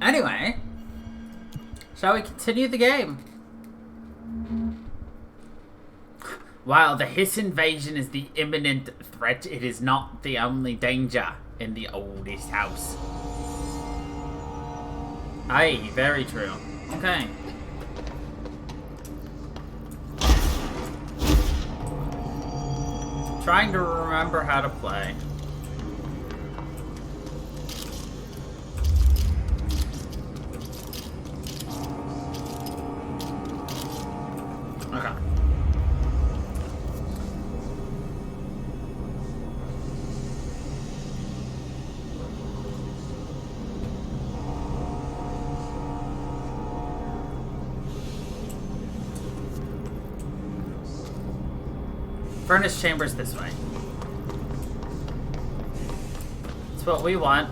Anyway, shall we continue the game? While the HISS invasion is the imminent threat, it is not the only danger in the oldest house. Aye, very true. Okay. Trying to remember how to play. Okay. Furnace chambers this way. That's what we want.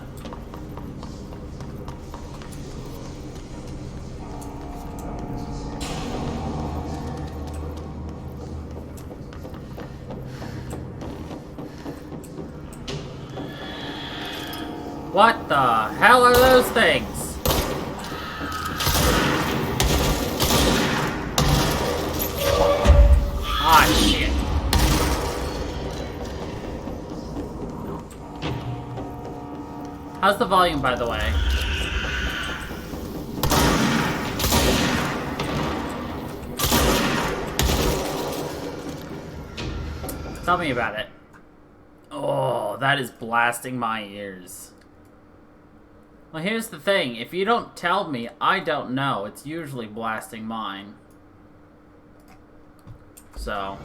What the hell are those things? Ah, shit. How's the volume, by the way? Tell me about it. Oh, that is blasting my ears. Well, here's the thing. If you don't tell me, I don't know. It's usually blasting mine. So...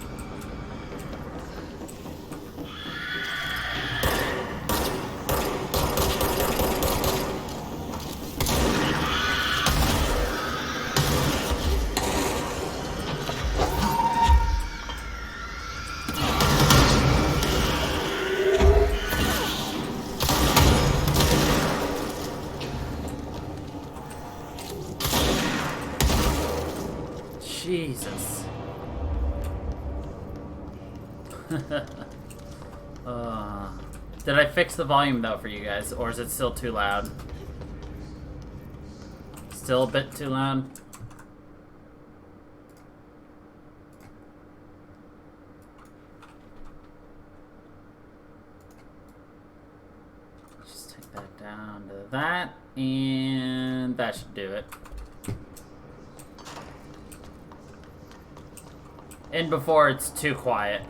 Jesus. Did I fix the volume though for you guys, or is it still too loud? Still a bit too loud? Just take that down to that, and that should do it. And before it's too quiet.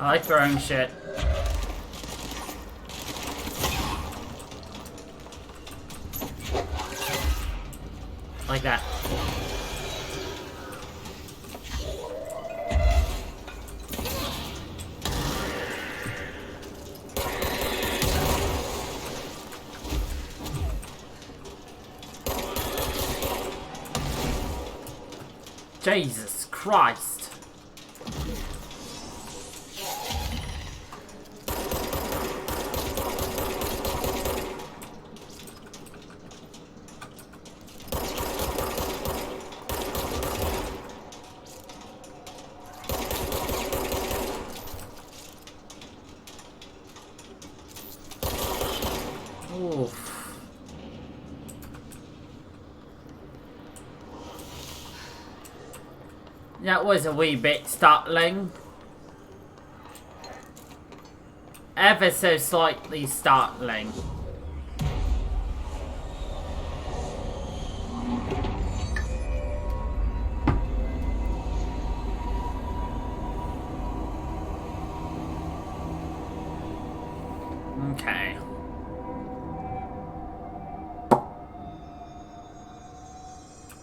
I like throwing shit. Like that. Jesus Christ. Oof. That was a wee bit startling. Ever so slightly startling. Okay.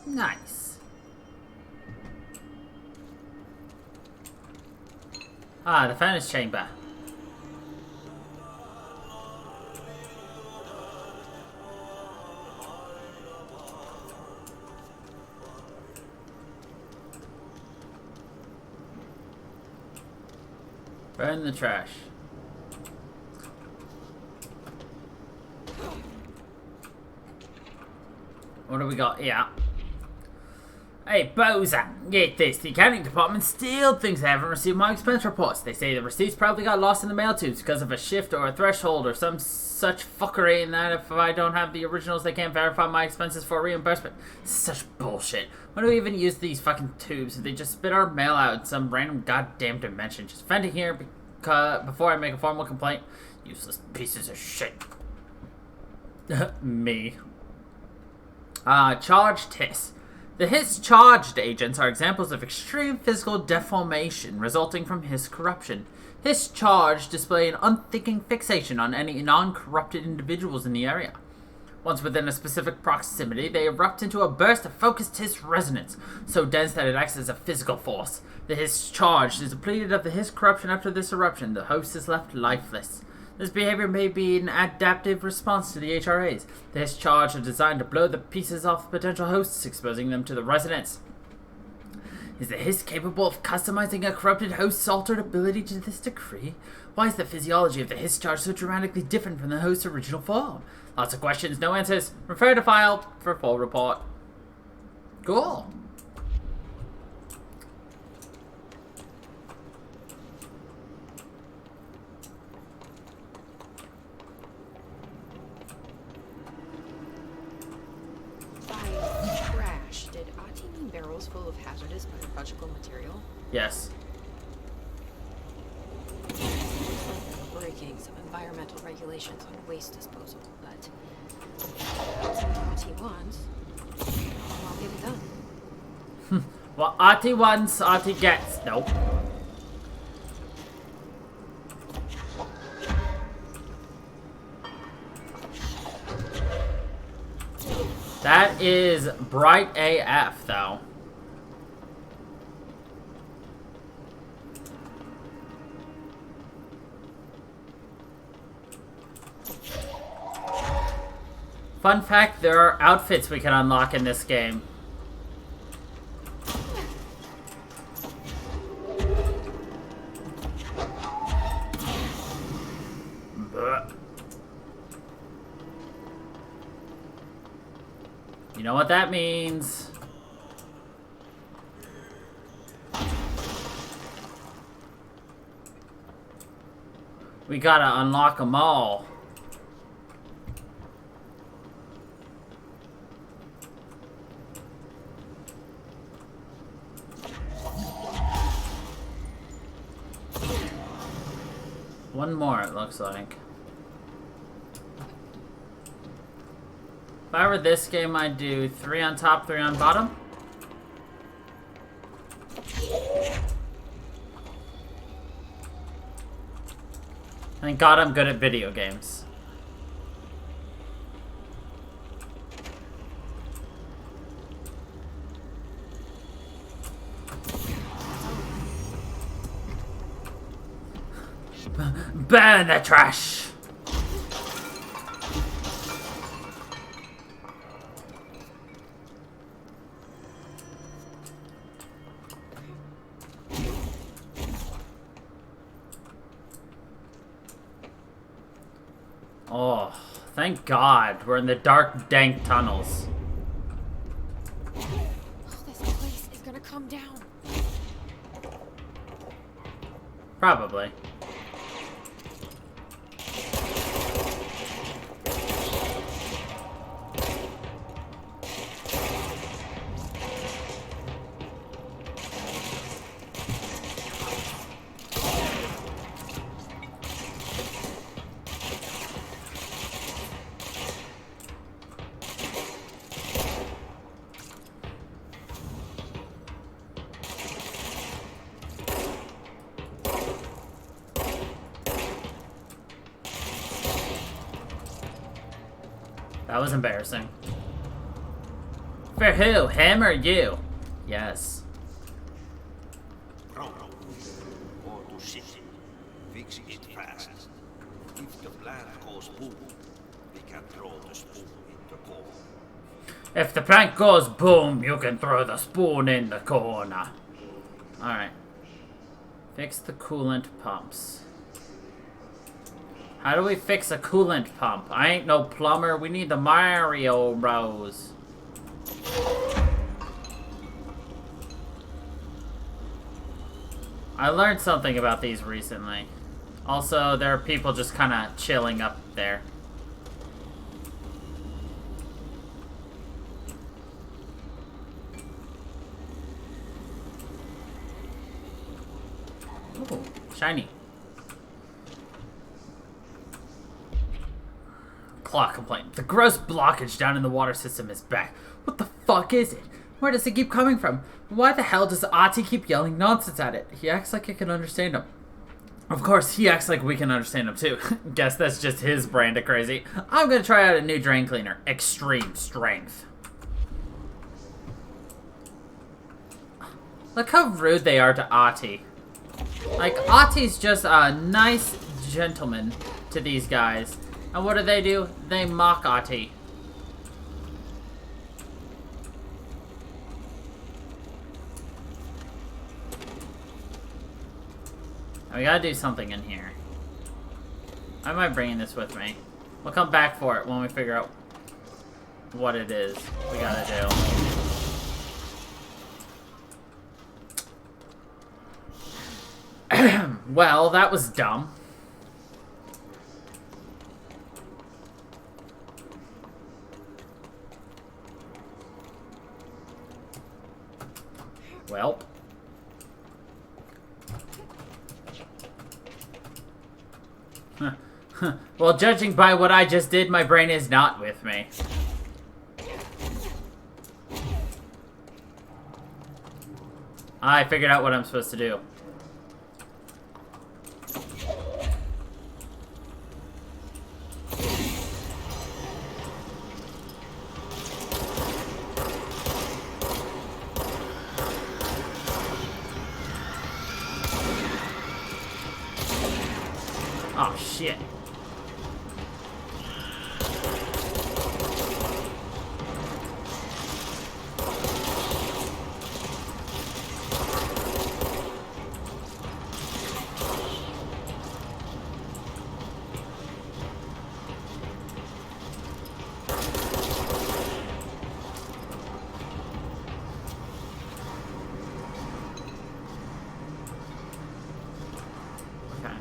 Nice. Ah, the furnace chamber. Burn the trash. What do we got here? Hey, Boza, get this. The accounting department still thinks they haven't received my expense reports. They say the receipts probably got lost in the mail tubes because of a shift or a threshold or some such fuckery, and that if I don't have the originals, they can't verify my expenses for reimbursement. Such bullshit. Why do we even use these fucking tubes if they just spit our mail out in some random goddamn dimension? Just venting here before I make a formal complaint. Useless pieces of shit. Me. Charged HISS. The HISS charged agents are examples of extreme physical deformation resulting from HISS corruption. HISS charged display an unthinking fixation on any non-corrupted individuals in the area. Once within a specific proximity, they erupt into a burst of focused HISS resonance, so dense that it acts as a physical force. The HISS charged is depleted of the HISS corruption after this eruption. The host is left lifeless. This behavior may be an adaptive response to the HRAs. The HISS charge are designed to blow the pieces off potential hosts, exposing them to the resonance. Is the HISS capable of customizing a corrupted host's altered ability to this degree? Why is the physiology of the HISS charge so dramatically different from the host's original form? Lots of questions, no answers. Refer to file for full report. Cool. Barrels full of hazardous biological material? Yes. Looks like they're breaking some environmental regulations on waste disposal, but RT wants, I'll get it done. What RT wants, RT gets. Nope. That is bright AF, though. Fun fact, there are outfits we can unlock in this game. You know what that means. We gotta unlock them all. One more, it looks like. If I were this game, I'd do 3 on top, 3 on bottom. Thank God I'm good at video games. Burn the trash! Oh, thank God we're in the dark, dank tunnels. Oh, this place is gonna come down. Probably. That was embarrassing. For who? Him or you? Yes. Go to city. Fix it fast. If the plant goes boom, we can throw the spoon in the corner. If the prank goes boom, you can throw the spoon in the corner. Alright. Fix the coolant pumps. How do we fix a coolant pump? I ain't no plumber. We need the Mario Bros. I learned something about these recently. Also, there are people just kind of chilling up there. Ooh, shiny. Clock complaint. The gross blockage down in the water system is back. What the fuck is it? Where does it keep coming from? Why the hell does Ati keep yelling nonsense at it? He acts like I can understand him. Of course, he acts like we can understand him too. Guess that's just his brand of crazy. I'm gonna try out a new drain cleaner. Extreme strength. Look how rude they are to Ati. Like, Ati's just a nice gentleman to these guys. And what do? They mock Ati. We gotta do something in here. I might bring this with me. We'll come back for it when we figure out what it is we gotta do. Well, that was dumb. Well. Well, judging by what I just did, my brain is not with me. I figured out what I'm supposed to do. Oh, shit. Okay.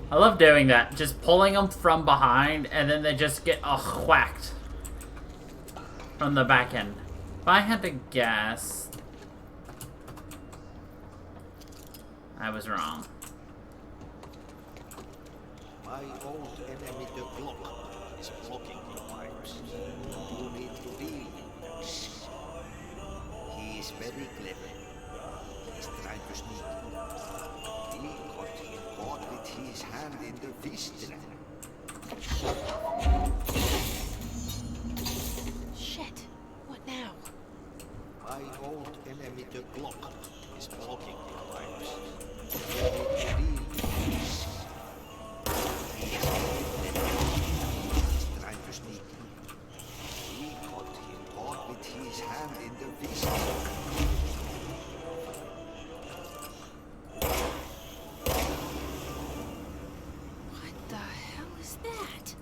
I love doing that. Just pulling them from behind, and then they just get whacked from the back end. If I had to guess, I was wrong. My old enemy, the clock, is blocking the pipes. You need to deal with him. He is very clever. was trying to sneak. He got him caught with his hand in the fist trap. Shit. What now? I old enemy the block is blocking the pipes. Real peace. He's trying to sneak. He got him caught with his hand in the fist trap. What the hell is that?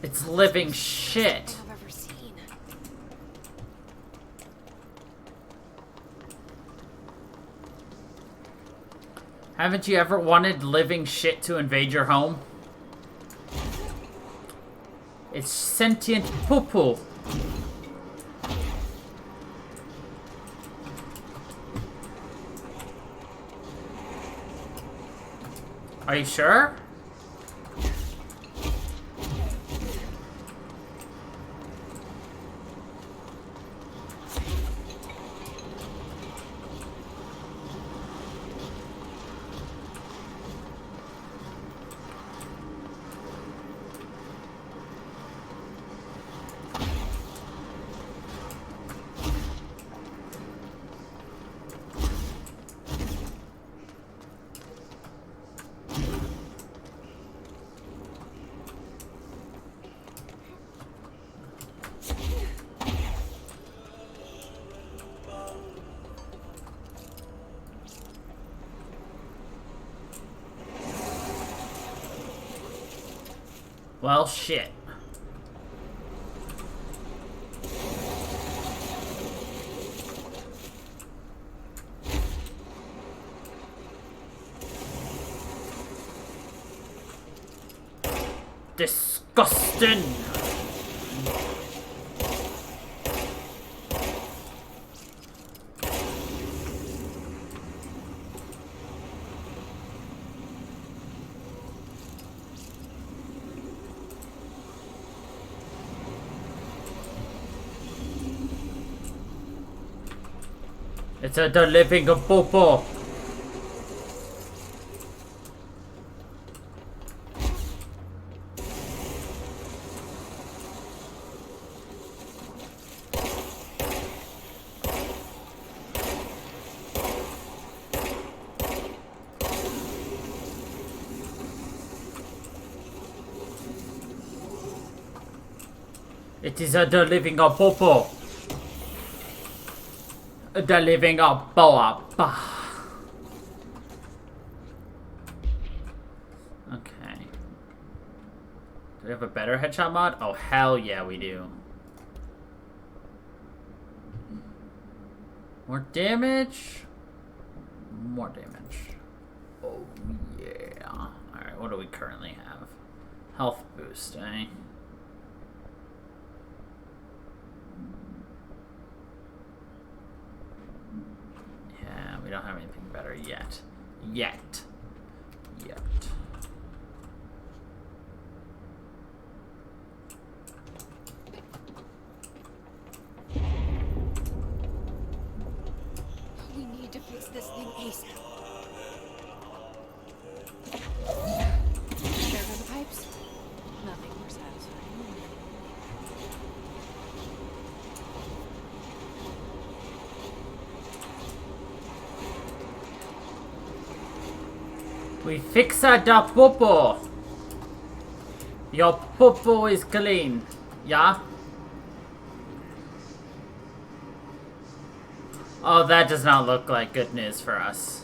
It's living shit. I've ever seen. Haven't you ever wanted living shit to invade your home? It's sentient poo-poo. Are you sure? Well, shit. Disgusting. It's a the living popo. It is a the living popo. The living boa. Okay. Do we have a better headshot mod? Oh, hell yeah, we do. More damage? More damage. Oh, yeah. Alright, what do we currently have? Health boost, eh? Yeah, we don't have anything better yet. Yet. We need to fix this thing ASAP. There go the pipes. Nothing more satisfying. We fix the popo. Your popo is clean. Yeah? Oh, that does not look like good news for us.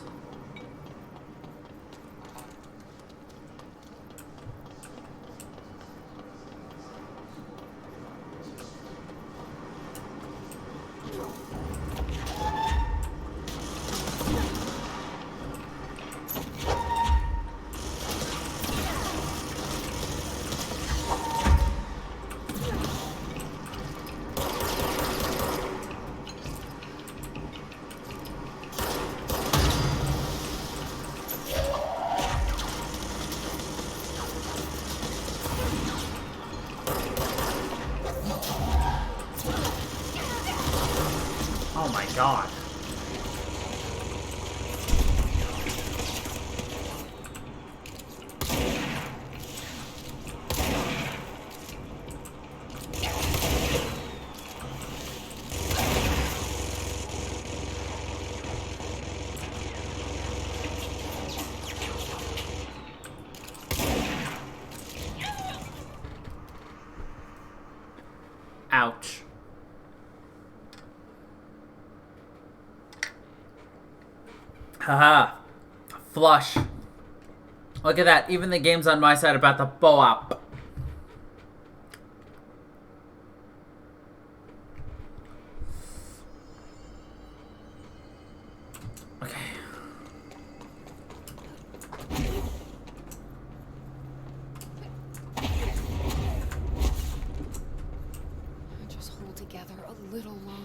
Oh my god. Haha. Flush. Look at that. Even the game's on my side about the bow up. Okay. Just hold together a little longer.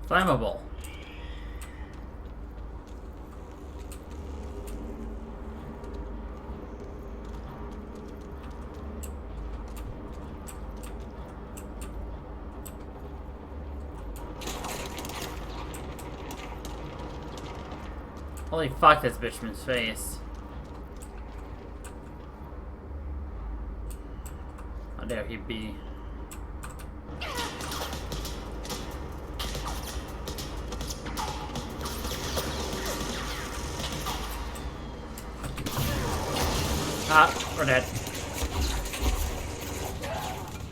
Flammable. Holy fuck, that's Bitchman's face. How dare he be? Ah, we're dead.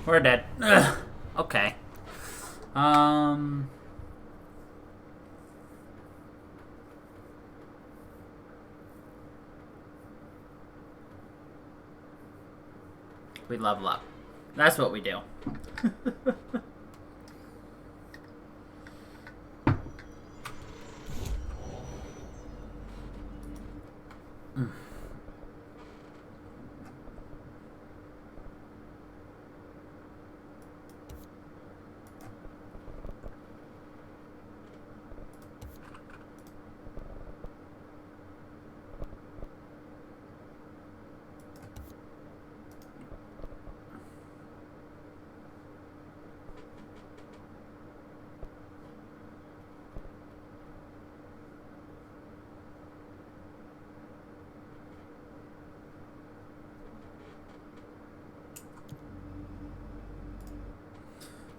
We're dead. Ugh. Okay. We level up. That's what we do.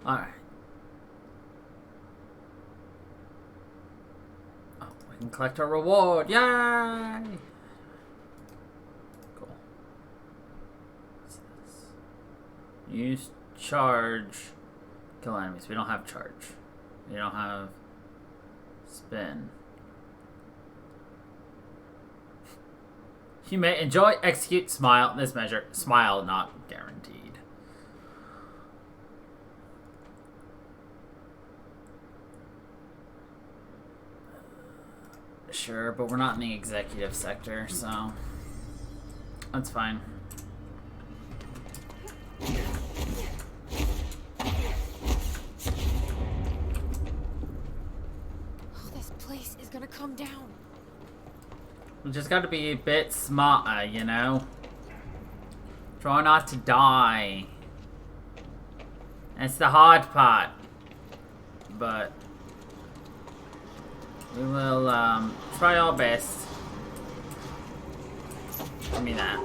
Alright. Oh, we can collect our reward. Yay! Cool. What's this? Use charge. Kill enemies. We don't have charge. We don't have spin. You may enjoy, execute, smile. This measure. Smile not guaranteed. Sure, but we're not in the executive sector, so that's fine. Oh, this place is gonna come down. We just gotta be a bit smarter, you know? Try not to die. That's the hard part. But we will try our best. Give me that.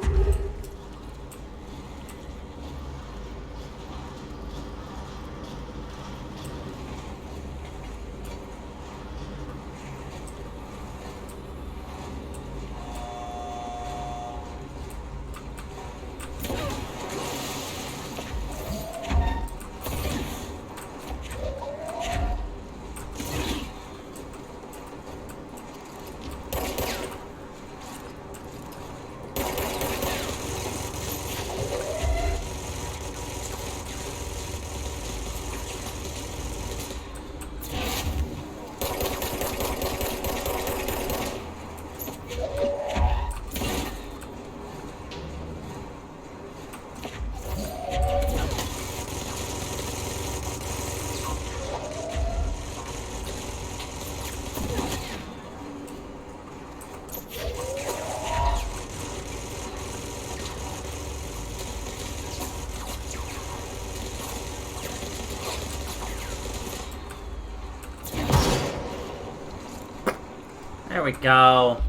we go.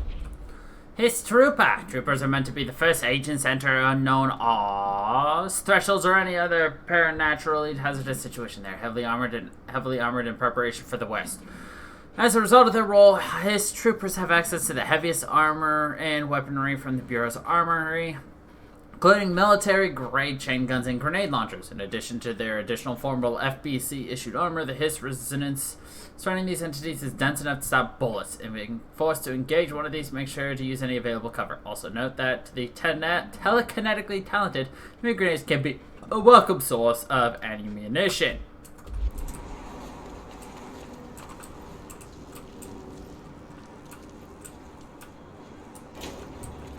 HISS trooper. Troopers are meant to be the first agents to enter unknown thresholds or any other paranaturally hazardous situation. They're heavily armored in preparation for the West. As a result of their role, HISS troopers have access to the heaviest armor and weaponry from the Bureau's armory, including military-grade chain guns and grenade launchers. In addition to their additional formidable FBC-issued armor, the HISS resonance surrounding these entities is dense enough to stop bullets. If being forced to engage one of these, make sure to use any available cover. Also note that the telekinetically talented hand grenades can be a welcome source of ammunition.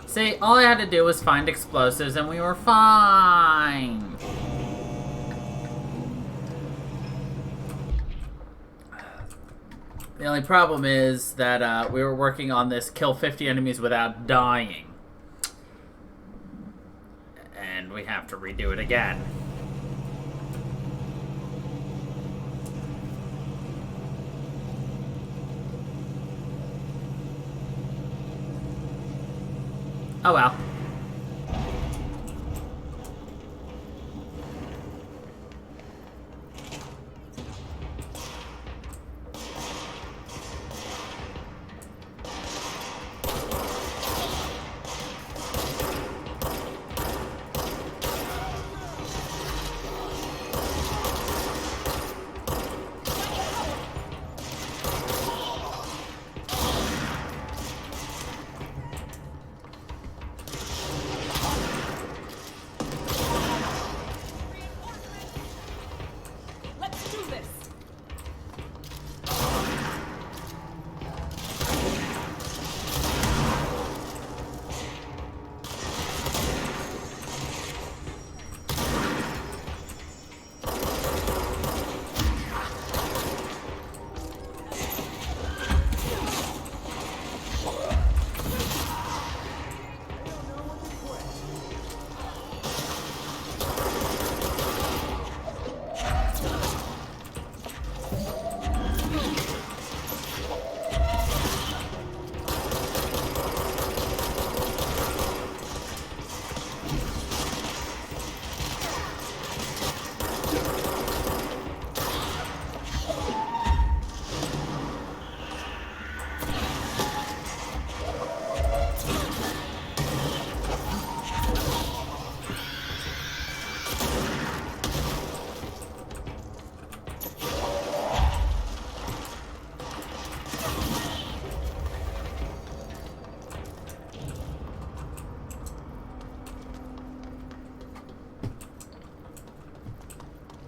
See, all I had to do was find explosives and we were fine. The only problem is that we were working on this kill 50 enemies without dying. And we have to redo it again. Oh well.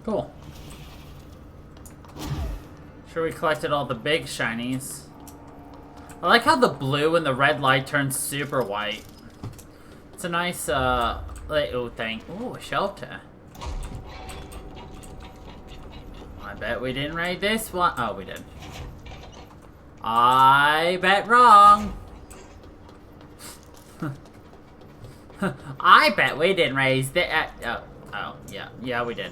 Cool. Sure, we collected all the big shinies. I like how the blue and the red light turns super white. It's a nice, thing. Ooh, a shelter. I bet we didn't raid this one. Oh, we did. I bet wrong. I bet we didn't raise the. Yeah, we did.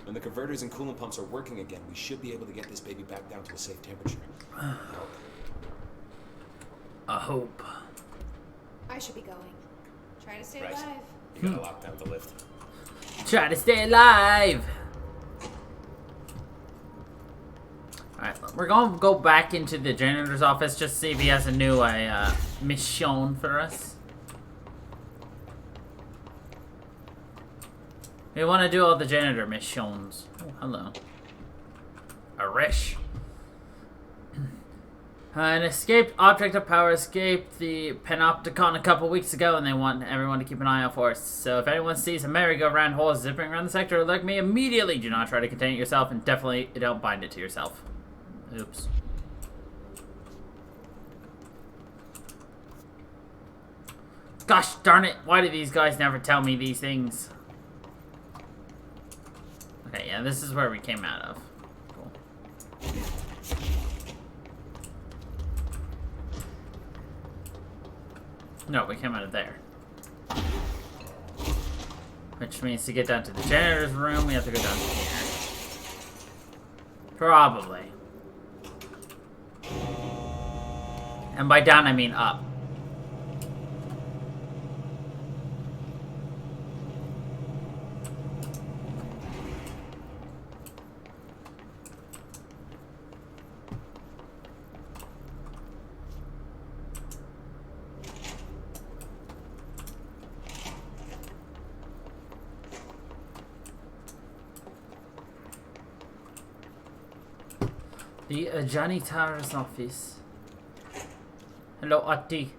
When the converters and coolant pumps are working again, we should be able to get this baby back down to a safe temperature. I hope. I should be going. Try to stay Right. alive. You gotta lock down the lift. Try to stay alive. Alright, we're gonna go back into the janitor's office just to see if he has a new mission for us. We want to do all the janitor missions. Oh, hello. Arish. An escaped object of power escaped the Panopticon a couple weeks ago, and they want everyone to keep an eye out for us. So if anyone sees a merry-go-round horse zipping around the sector, alert me immediately. Do not try to contain it yourself, and definitely don't bind it to yourself. Oops. Gosh darn it, why do these guys never tell me these things? Okay, yeah, this is where we came out of. Cool. No, we came out of there. Which means to get down to the janitor's room, we have to go down to here. Probably. And by down, I mean up. The janitor's office. Hello, Atti.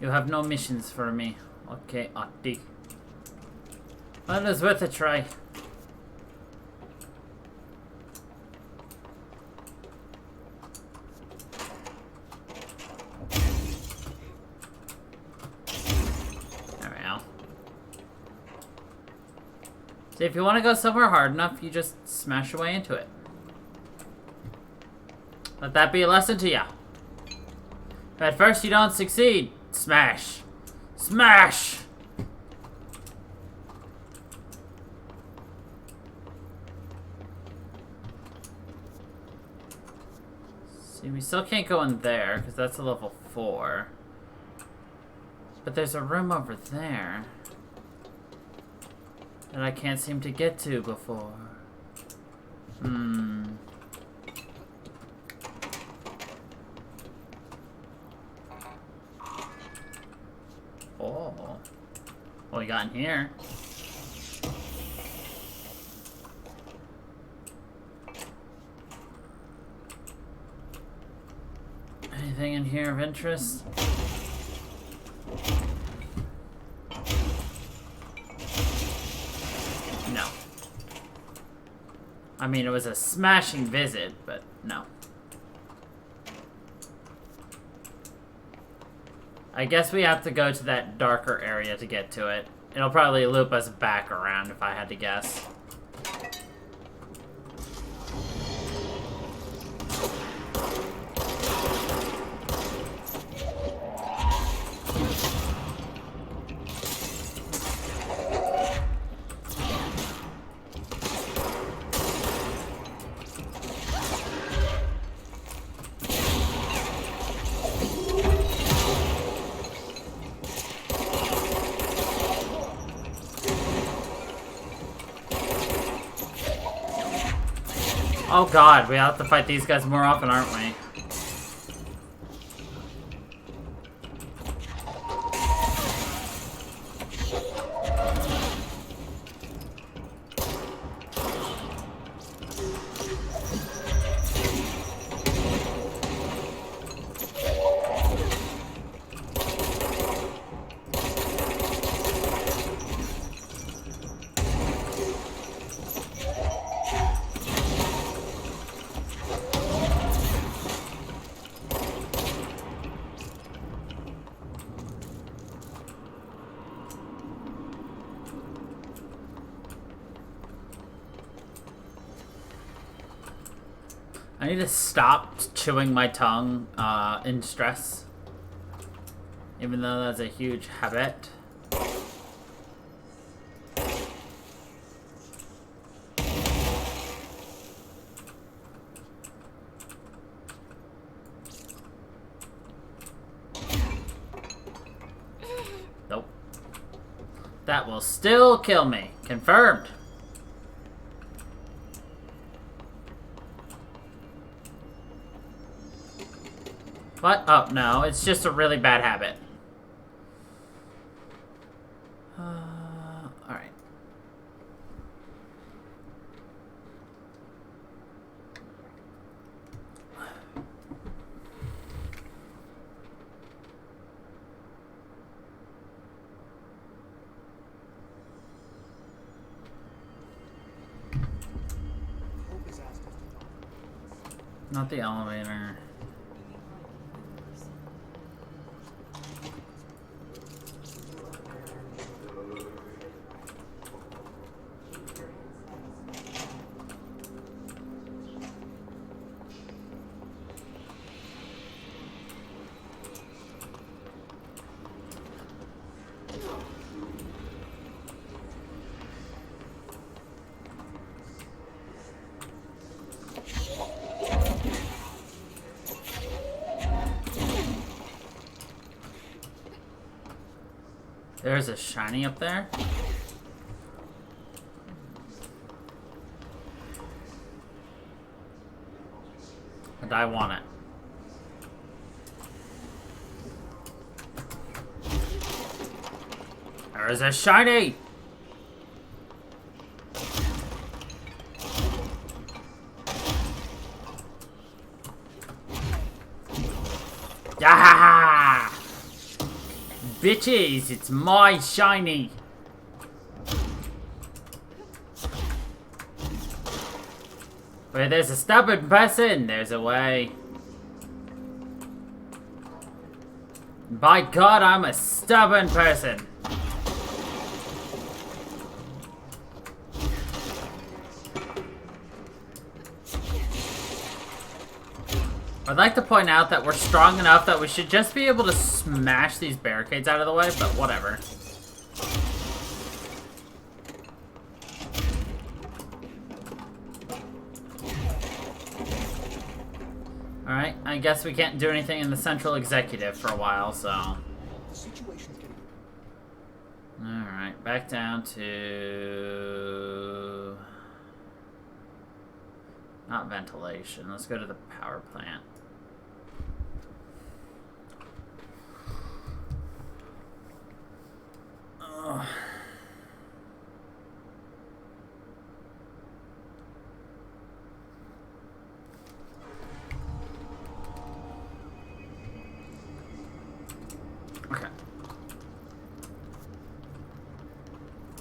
You have no missions for me. Okay, Atti. Well, it's worth a try. There we go. So if you want to go somewhere hard enough, you just smash your way into it. Let that be a lesson to ya. If at first you don't succeed, smash. Smash! See, we still can't go in there, because that's a level 4. But there's a room over there that I can't seem to get to before. Oh. What we got in here? Anything in here of interest? No. I mean, it was a smashing visit, but no. I guess we have to go to that darker area to get to it. It'll probably loop us back around if I had to guess. Oh god, we have to fight these guys more often, aren't we? I need to stop chewing my tongue in stress. Even though that's a huge habit. Nope. That will still kill me. Confirmed. What? Oh, no. It's just a really bad habit. Alright. Not the elevator. There's a shiny up there. And I want it. There is a shiny! Ah! Bitches, it's my shiny! Where there's a stubborn person, there's a way. By God, I'm a stubborn person. I'd like to point out that we're strong enough that we should just be able to smash these barricades out of the way, but whatever. Alright, I guess we can't do anything in the Central Executive for a while, so... Alright, back down to... Not ventilation, let's go to the power plant. Ugh. Okay.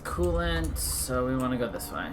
Coolant, so we want to go this way.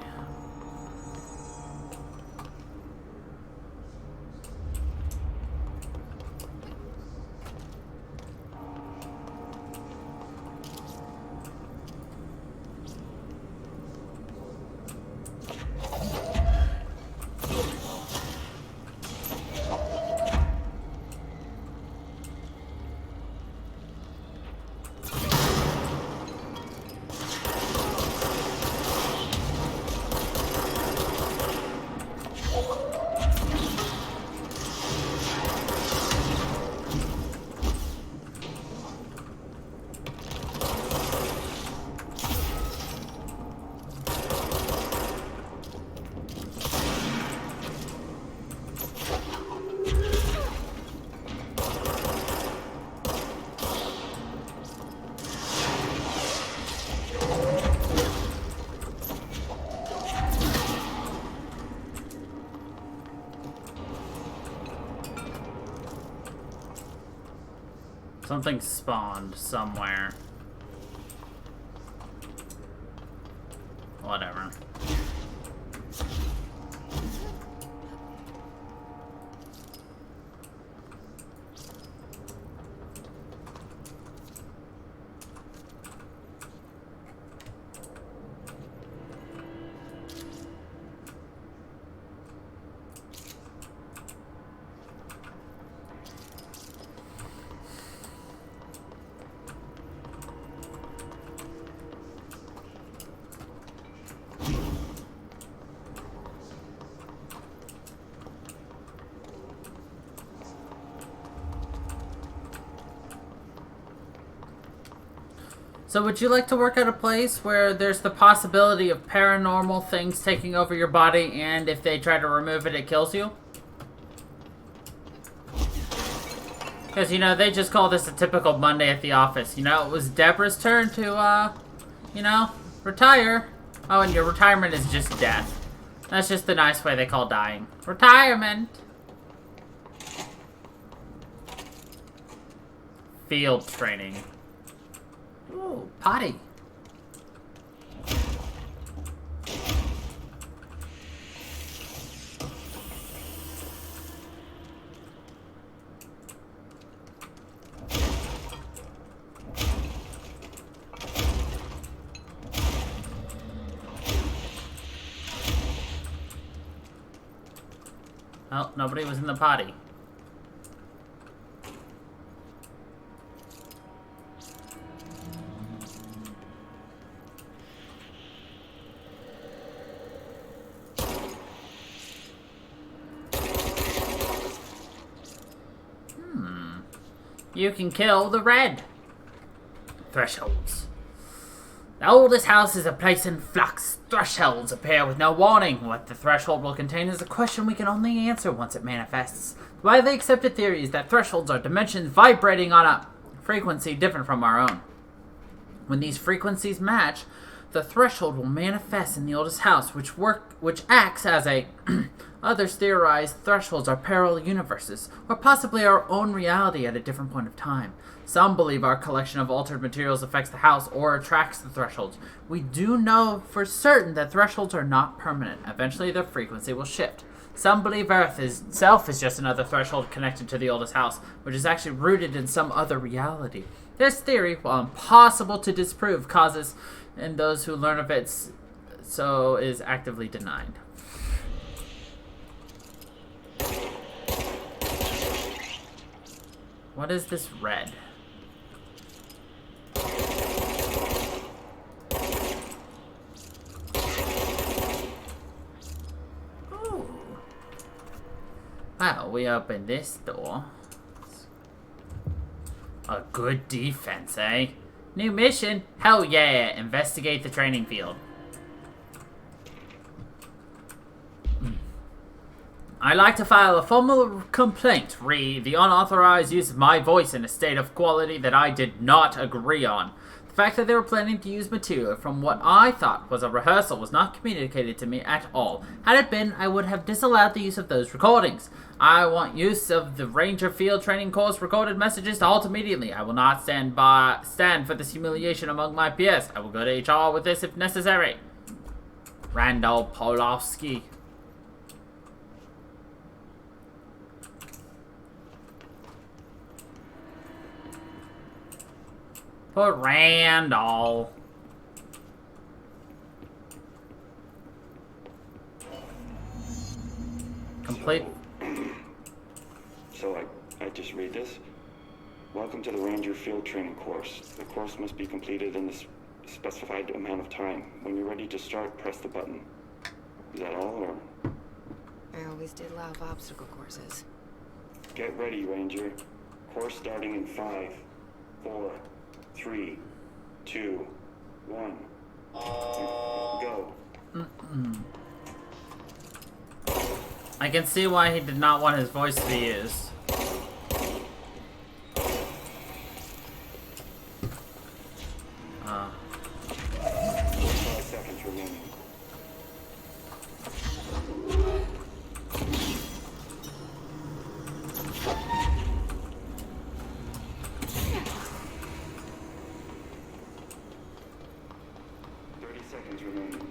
Something spawned somewhere. Whatever. So would you like to work at a place where there's the possibility of paranormal things taking over your body, and if they try to remove it, it kills you? Because, you know, they just call this a typical Monday at the office. You know, it was Deborah's turn to, you know, retire. Oh, and your retirement is just death. That's just the nice way they call dying. Retirement! Field training. Ooh, potty. Oh, nobody was in the potty. You can kill the red. Thresholds. The oldest house is a place in flux. Thresholds appear with no warning. What the threshold will contain is a question we can only answer once it manifests. The widely accepted theory is that thresholds are dimensions vibrating on a frequency different from our own. When these frequencies match, the threshold will manifest in the oldest house, which acts as a... Others theorize thresholds are parallel universes, or possibly our own reality at a different point of time. Some believe our collection of altered materials affects the house or attracts the thresholds. We do know for certain that thresholds are not permanent. Eventually their frequency will shift. Some believe Earth itself is just another threshold connected to the oldest house, which is actually rooted in some other reality. This theory, while impossible to disprove, causes and those who learn of it so is actively denied. What is this red? Ooh. Well, we opened this door. A good defense, eh? New mission? Hell yeah! Investigate the training field. I'd like to file a formal complaint re the unauthorized use of my voice in a state of quality that I did not agree on. The fact that they were planning to use material from what I thought was a rehearsal was not communicated to me at all. Had it been, I would have disallowed the use of those recordings. I want use of the Ranger Field Training Course recorded messages to halt immediately. I will not stand for this humiliation among my peers. I will go to HR with this if necessary. Randall Polowski. Poor Randall. Complete. So I just read this. Welcome to the Ranger Field Training Course. The course must be completed in the specified amount of time. When you're ready to start, press the button. Is that all, or? I always did love obstacle courses. Get ready, Ranger. Course starting in 5, 4, 3, 2, 1. Go. I can see why he did not want his voice to be used. 5 seconds remaining. Seconds remaining.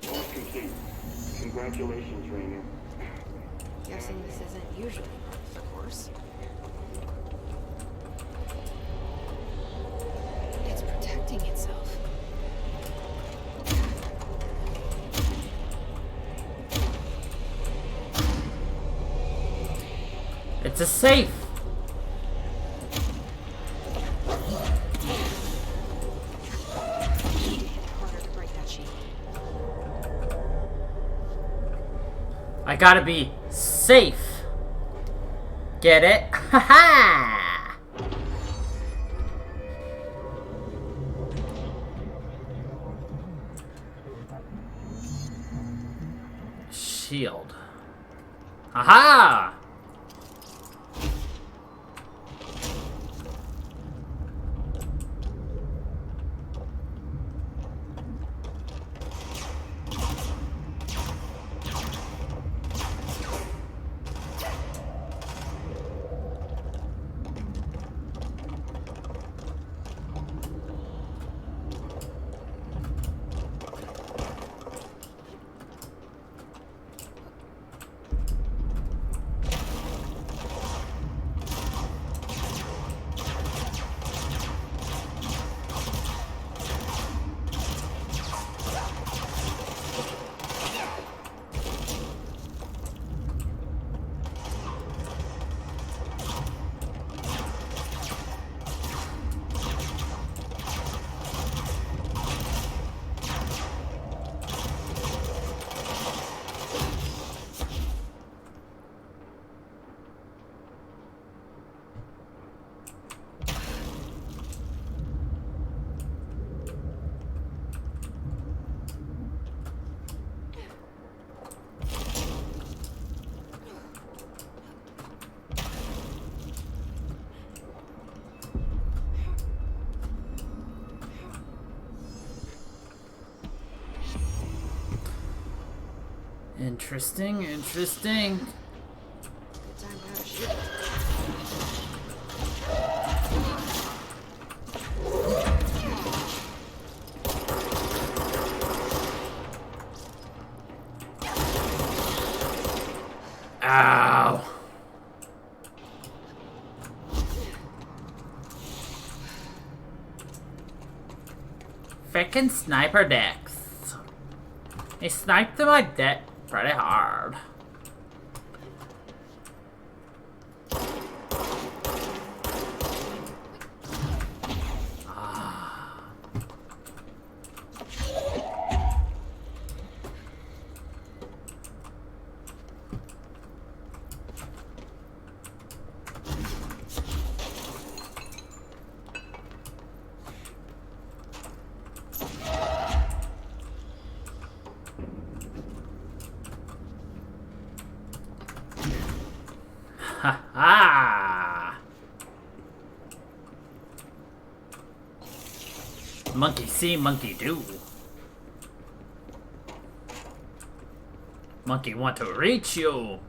Course complete. Congratulations, Rainer. Guessing this isn't usually part of the course. It's protecting itself. It's a safe. Harder to break that sheet. I gotta be safe. Get it? Ha-ha! Shield. Aha! Interesting, interesting. Good time to have a shoot. Ow. Frickin' sniper decks. He sniped through my deck pretty hard. Ha ha! Monkey see, monkey do. Monkey want to reach you.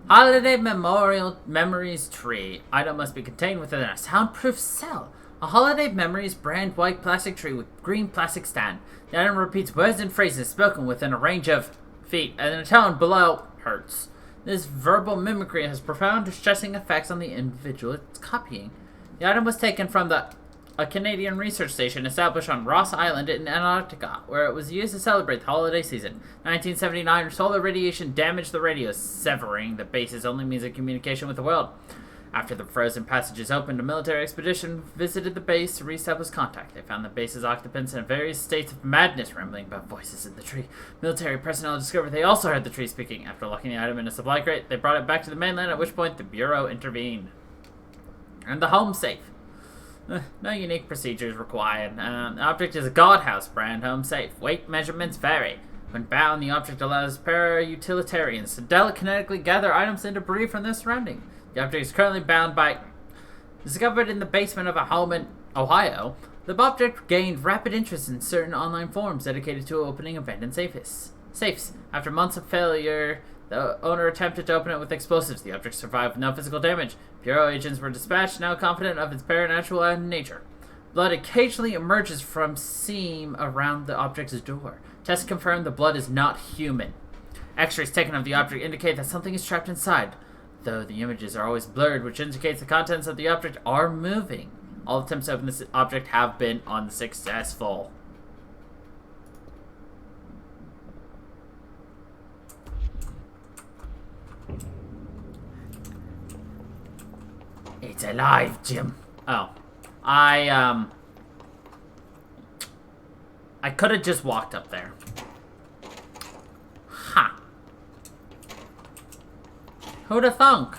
Holiday Memorial Memories Tree. Item must be contained within a soundproof cell. A Holiday Memories brand white plastic tree with green plastic stand. The item repeats words and phrases spoken within a range of feet, and a tone below hertz. This verbal mimicry has profound distressing effects on the individual it's copying. The item was taken from a Canadian research station established on Ross Island in Antarctica, where it was used to celebrate the holiday season. 1979, solar radiation damaged the radio, severing the base's only means of communication with the world. After the frozen passages opened, a military expedition visited the base to reestablish contact. They found the base's occupants in various states of madness, rambling about voices in the tree. Military personnel discovered they also heard the tree speaking. After locking the item in a supply crate, they brought it back to the mainland, at which point the Bureau intervened. And the home safe. No unique procedures required. The object is a guardhouse brand home safe. Weight measurements vary. When bound, the object allows para-utilitarians to telekinetically gather items and debris from their surrounding. The object is currently bound by... Discovered in the basement of a home in Ohio, the object gained rapid interest in certain online forums dedicated to opening abandoned safes. After months of failure, the owner attempted to open it with explosives. The object survived with no physical damage. Bureau agents were dispatched, now confident of its paranatural nature. Blood occasionally emerges from seam around the object's door. Tests confirm the blood is not human. X-rays taken of the object indicate that something is trapped inside, though the images are always blurred, which indicates the contents of the object are moving. All attempts to open this object have been unsuccessful. It's alive, Jim. Oh. I could have just walked up there. Ha. Who'da thunk?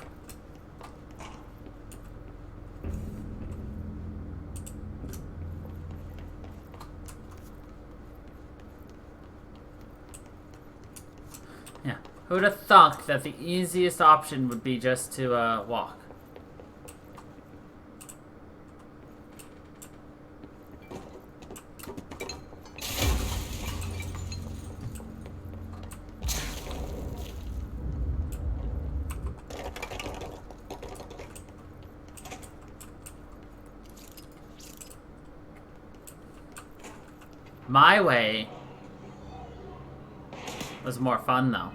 Yeah. Who'da thunk that the easiest option would be just to walk? My way was more fun, though.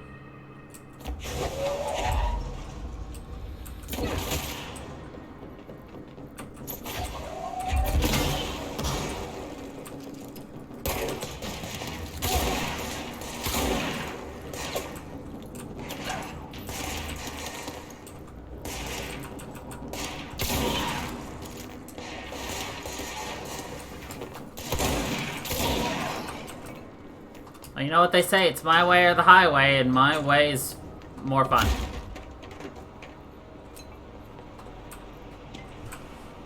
Well, you know what they say, it's my way or the highway, and my way is more fun.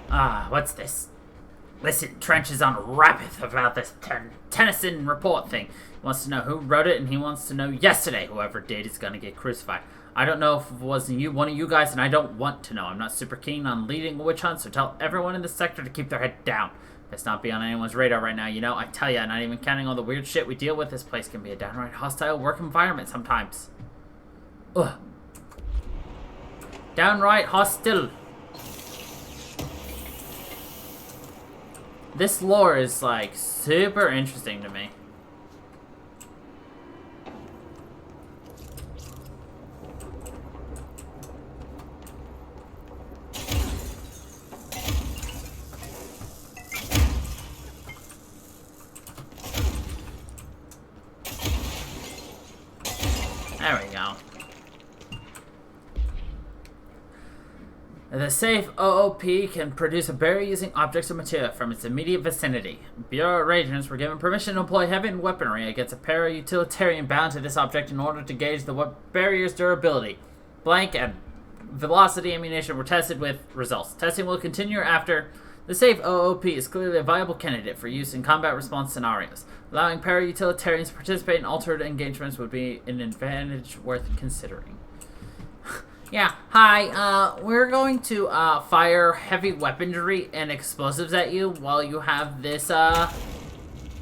Ah, what's this? Listen, Trench is on Rapith about this Tennyson report thing. He wants to know who wrote it, and he wants to know yesterday. Whoever did is gonna get crucified. I don't know if it was one of you guys, and I don't want to know. I'm not super keen on leading a witch hunt, so tell everyone in the sector to keep their head down. Best not be on anyone's radar right now, you know? I tell ya, not even counting all the weird shit we deal with, this place can be a downright hostile work environment sometimes. Ugh. Downright hostile. This lore is, like, super interesting to me. There we go. The safe OOP can produce a barrier using objects or material from its immediate vicinity. Bureau agents were given permission to employ heavy weaponry against a para-utilitarian bound to this object in order to gauge the barrier's durability. Blank and velocity ammunition were tested with results. Testing will continue after. The safe OOP is clearly a viable candidate for use in combat response scenarios. Allowing para-utilitarians to participate in altered engagements would be an advantage worth considering. Yeah, hi, we're going to, fire heavy weaponry and explosives at you while you have this,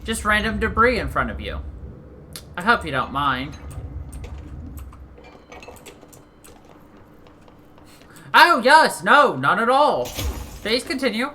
just random debris in front of you. I hope you don't mind. Oh, yes, no, not at all. Please continue.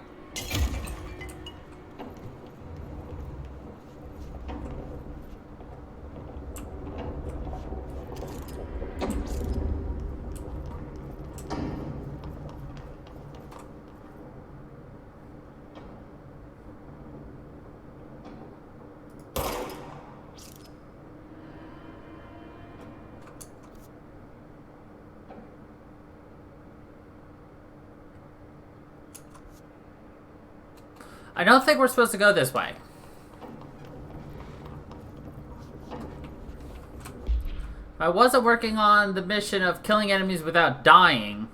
I don't think we're supposed to go this way. I wasn't working on the mission of killing enemies without dying.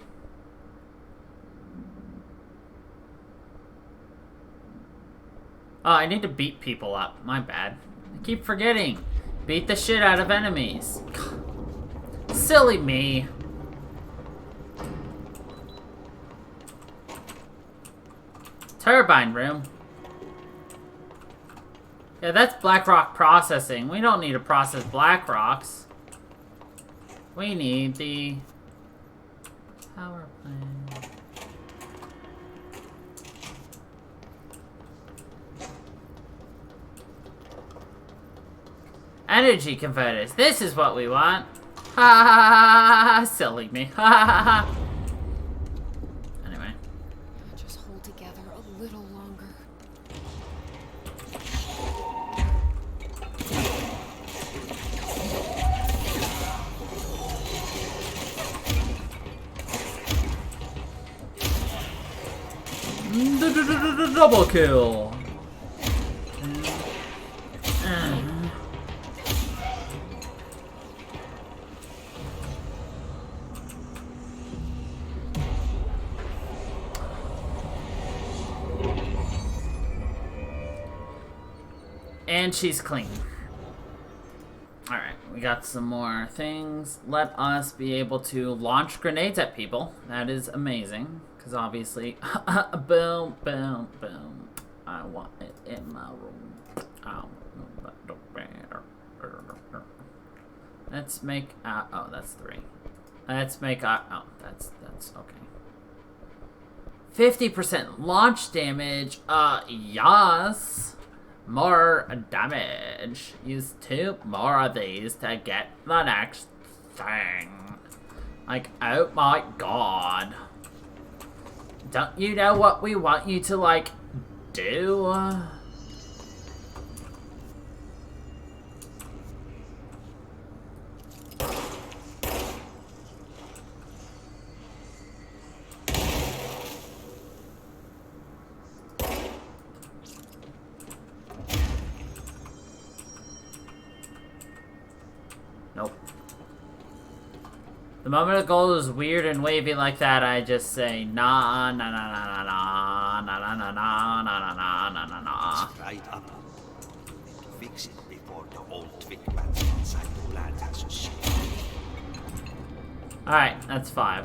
Oh, I need to beat people up. My bad. I keep forgetting. Beat the shit out of enemies. Silly me. Turbine room. Yeah, that's black rock processing. We don't need to process black rocks. We need the power plant. Energy converters. This is what we want. Ha ha ha ha! Silly me. Ha ha ha! Anyway. Just hold together a little longer. Double kill. And she's clean. Alright, we got some more things. Let us be able to launch grenades at people. That is amazing. Because obviously, boom, boom, boom. I want it in my room. Let's make, oh, that's 3. Let's make, oh, that's okay. 50% launch damage, yes. More damage. Use 2 more of these to get the next thing. Like, oh my god. Don't you know what we want you to, like, do? Nope. The moment a goal is weird and wavy like that, I just say nah, nah, nah, nah, nah, nah, nah, nah, nah, nah, nah, nah, nah, nah, nah. It's right up. Fix it before the old twig bats inside the plant has a shit. Alright, that's 5.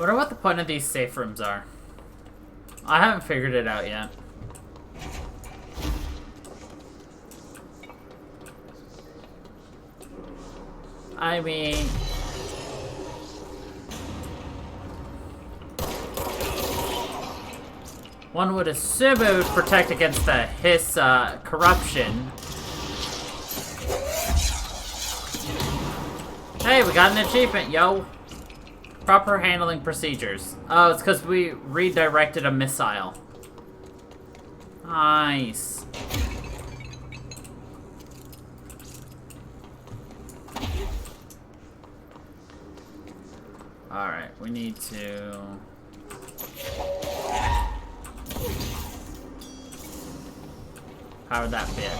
wonder what the point of these safe rooms are. I haven't figured it out yet. I mean... one would assume it would protect against the HISS corruption. Hey, we got an achievement, yo! Proper handling procedures. Oh, it's because we redirected a missile. Nice. Alright, we need to... power that bit.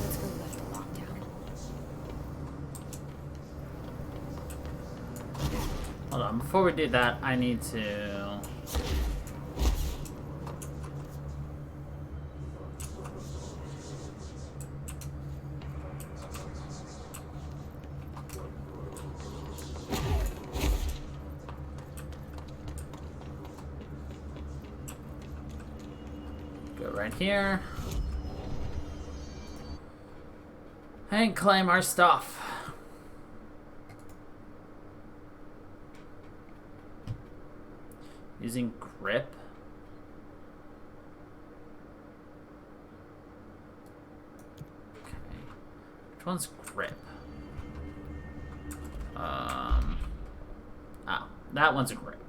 Let's go lift the lockdown. Hold on, before we do that, I need to... go right here. And claim our stuff. Using grip. Okay. Which one's grip? Oh, that one's a grip.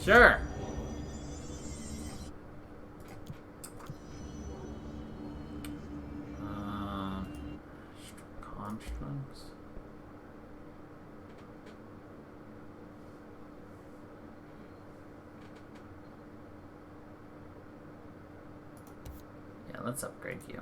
Sure. Constructs. Yeah, let's upgrade you.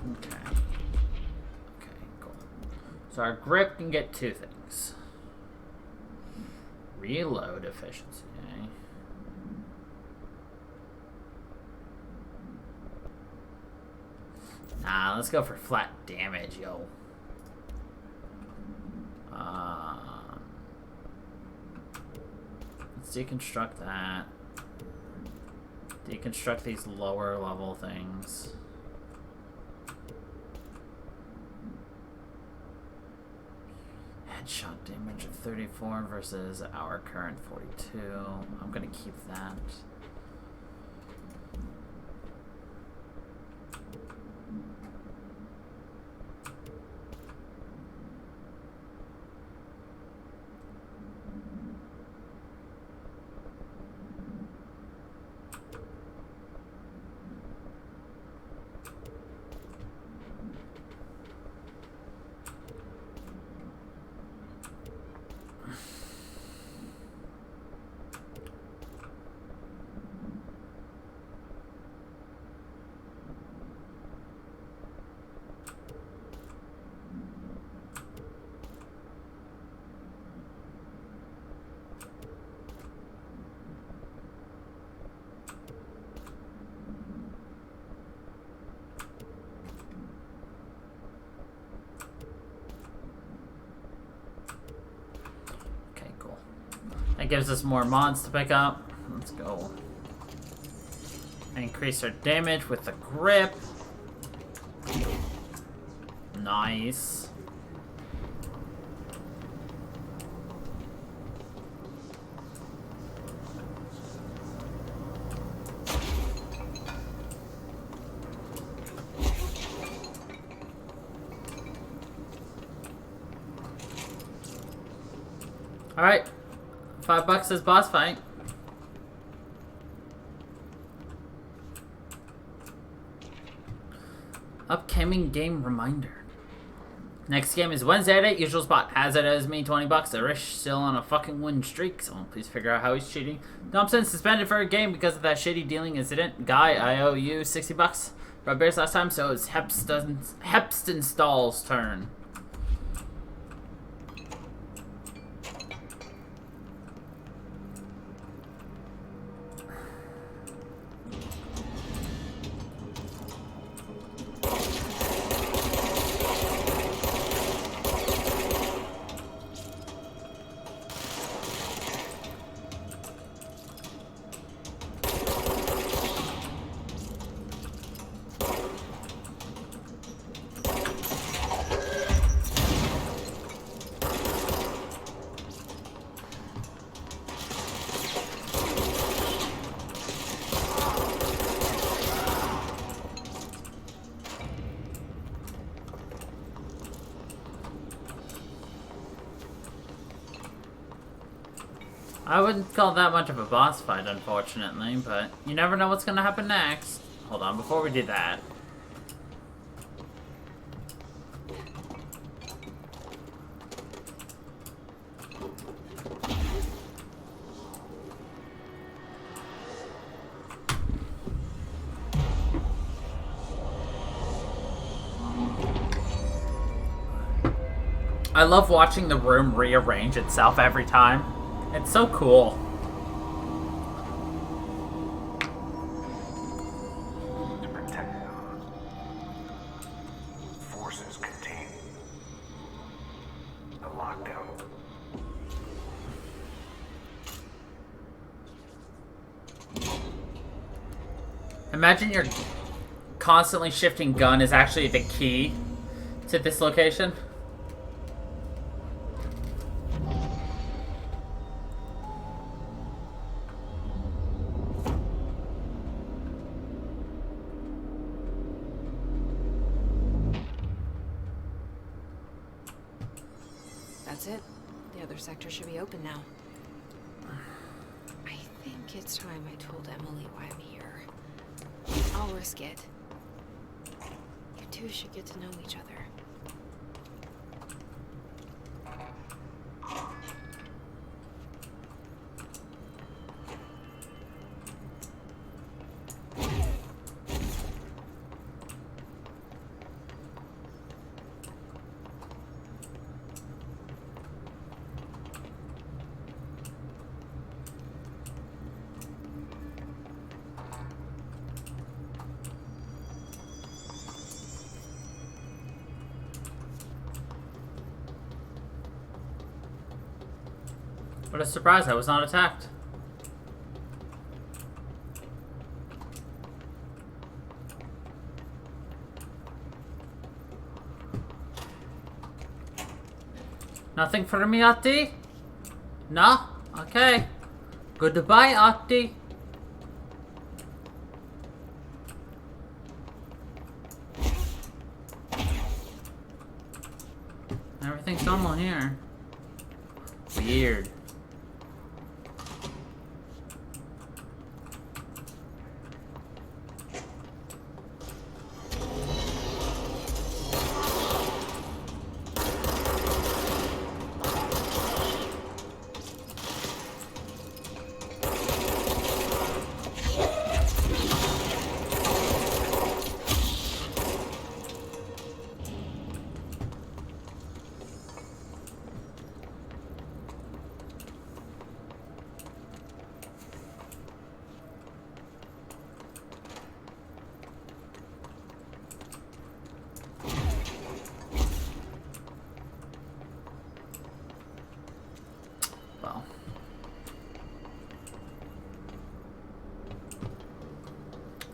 Okay. Okay, cool. So our grip can get two things. Reload efficiency. Nah, let's go for flat damage, yo. Let's deconstruct that. Deconstruct these lower level things. Headshot damage of 34 versus our current 42. I'm gonna keep that. That gives us more mods to pick up. Let's go. Increase our damage with the grip. Nice. Alright. $5 is boss fight. Upcoming game reminder. Next game is Wednesday at 8, usual spot. As it owes me $20. Irish still on a fucking win streak. Someone please figure out how he's cheating. Thompson suspended for a game because of that shitty dealing incident. Guy, I owe you $60. Brought bears last time, so it's Hepstenstall's turn. I wouldn't call that much of a boss fight, unfortunately, but you never know what's gonna happen next. Hold on, before we do that. I love watching the room rearrange itself every time. It's so cool. To protect them. Forces contain the lockdown. Imagine your constantly shifting gun is actually the key to this location. That's it. The other sector should be open now. I think it's time I told Emily why I'm here. I'll risk it. You two should get to know each other. What a surprise, I was not attacked. Nothing for me, Ati? No? Okay. Goodbye, Ati. Everything's normal here. Weird.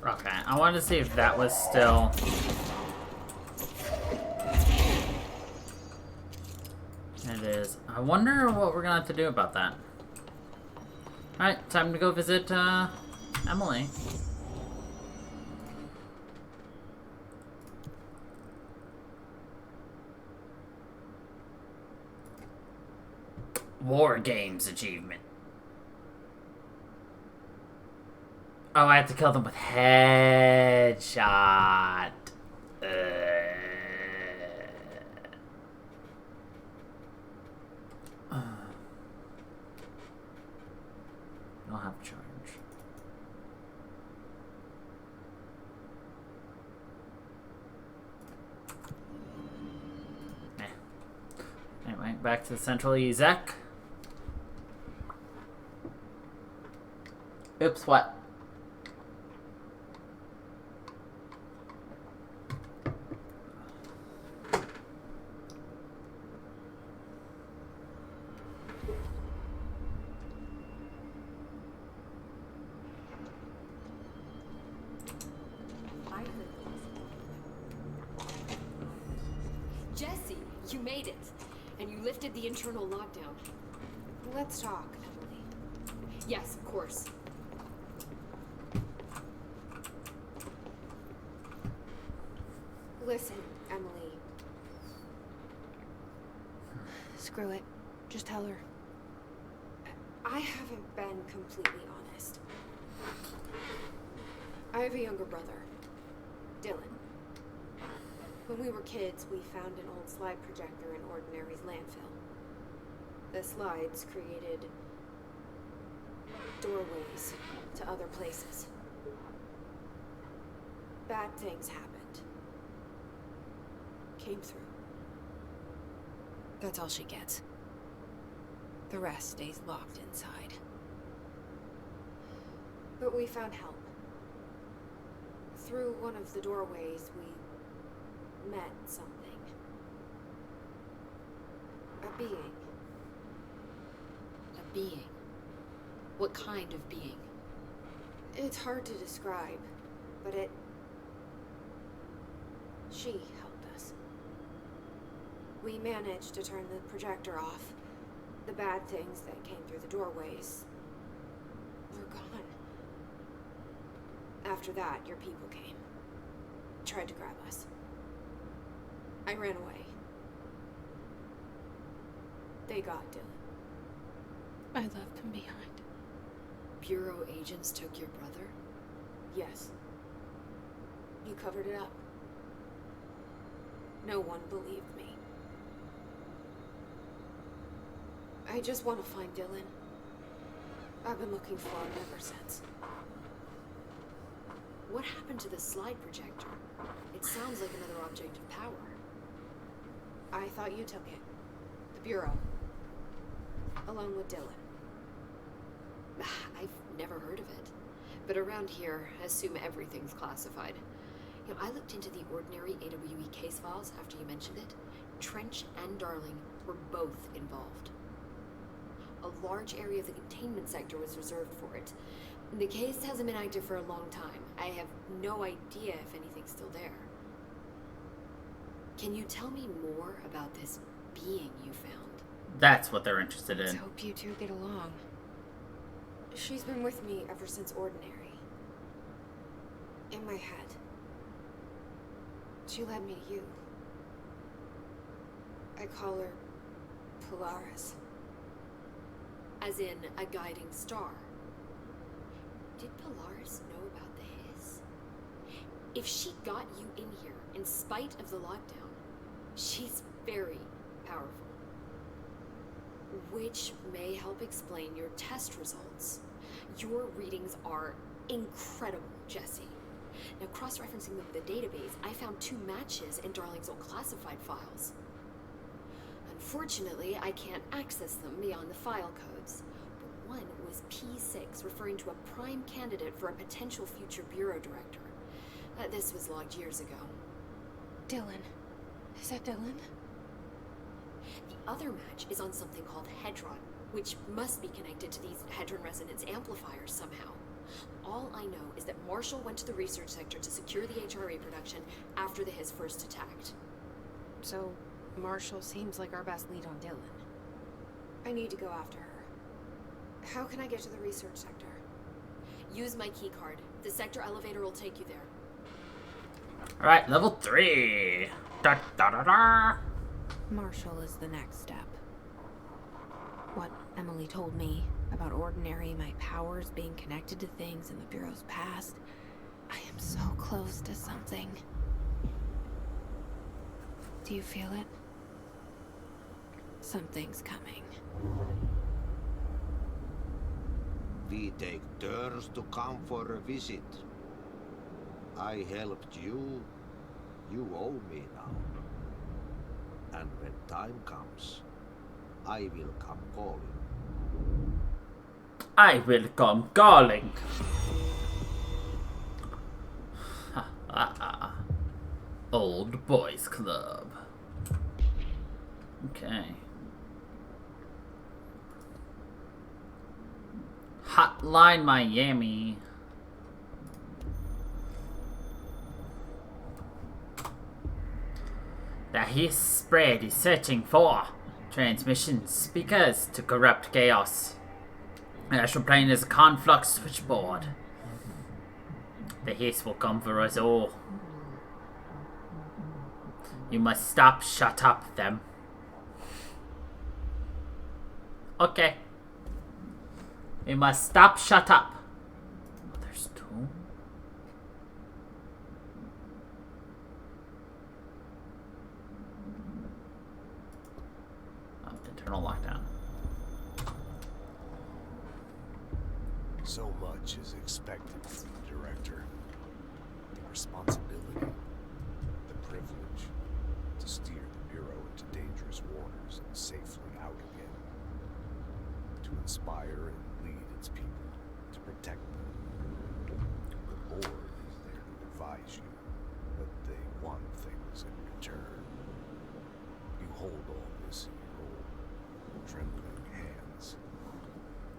Okay, I wanted to see if that was still... It is. I wonder what we're gonna have to do about that. Alright, time to go visit, Emily. War Games achievement. Oh, I have to kill them with headshot. I'll have charge. Anyway, back to the central exec. Oops, what? Jesse, you made it. And you lifted the internal lockdown. Let's talk, Emily. Yes, of course. Listen, Emily. Screw it. Just tell her. I haven't been completely honest. I have a younger brother, Dylan. When we were kids, we found an old slide projector in Ordinary's landfill. The slides created doorways to other places. Bad things happened. Came through. That's all she gets. The rest stays locked inside. But we found help. Through one of the doorways, we met something. A being. A being? What kind of being? It's hard to describe, but she helped us. We managed to turn the projector off. The bad things that came through the doorways were gone. After that, your people came. Tried to grab us. I ran away. They got Dylan. I left him behind. Bureau agents took your brother? Yes. You covered it up. No one believed me. I just want to find Dylan. I've been looking for him ever since. What happened to the slide projector? It sounds like another object of power. I thought you took it. The Bureau. Along with Dylan. I've never heard of it. But around here, I assume everything's classified. You know, I looked into the Ordinary AWE case files after you mentioned it. Trench and Darling were both involved. A large area of the containment sector was reserved for it. The case hasn't been active for a long time. I have no idea if anything's still there. Can you tell me more about this being you found? That's what they're interested in. Let's hope you two get along. She's been with me ever since Ordinary. In my head. She led me to you. I call her Polaris. As in a guiding star. Did Polaris know about the HISS? If she got you in here in spite of the lockdown, she's very powerful. Which may help explain your test results. Your readings are incredible, Jesse. Now, cross-referencing the database, I found 2 matches in Darling's old classified files. Unfortunately, I can't access them beyond the file codes. But one was P6, referring to a prime candidate for a potential future bureau director. This was logged years ago. Dylan. Is that Dylan? The other match is on something called Hedron, which must be connected to these Hedron resonance amplifiers somehow. All I know is that Marshall went to the research sector to secure the HRA production after the HISS first attacked. So, Marshall seems like our best lead on Dylan. I need to go after her. How can I get to the research sector? Use my key card. The sector elevator will take you there. Alright, level 3. Da, da, da, da. Marshall is the next step. What Emily told me about Ordinary, my powers being connected to things in the Bureau's past. I am so close to something. Do you feel it? Something's coming. We take turns to come for a visit. I helped you. You owe me now. And when time comes, I will come calling. I will come calling. Ha, ha, ha. Old Boys Club. Okay. Hotline Miami. The HISS spread is searching for transmission speakers to corrupt chaos. The astral plane is a conflux switchboard. The HISS will come for us all. You must stop, shut up, them. Okay. You must stop, shut up. Oh, there's 2? Oh, internal lockdown. So much is expected from the director. The responsibility, the privilege to steer the Bureau into dangerous waters and safely out again. To inspire and lead its people, to protect them. The board is there to advise you, but they want things in return. You hold all this in your old, trembling hands.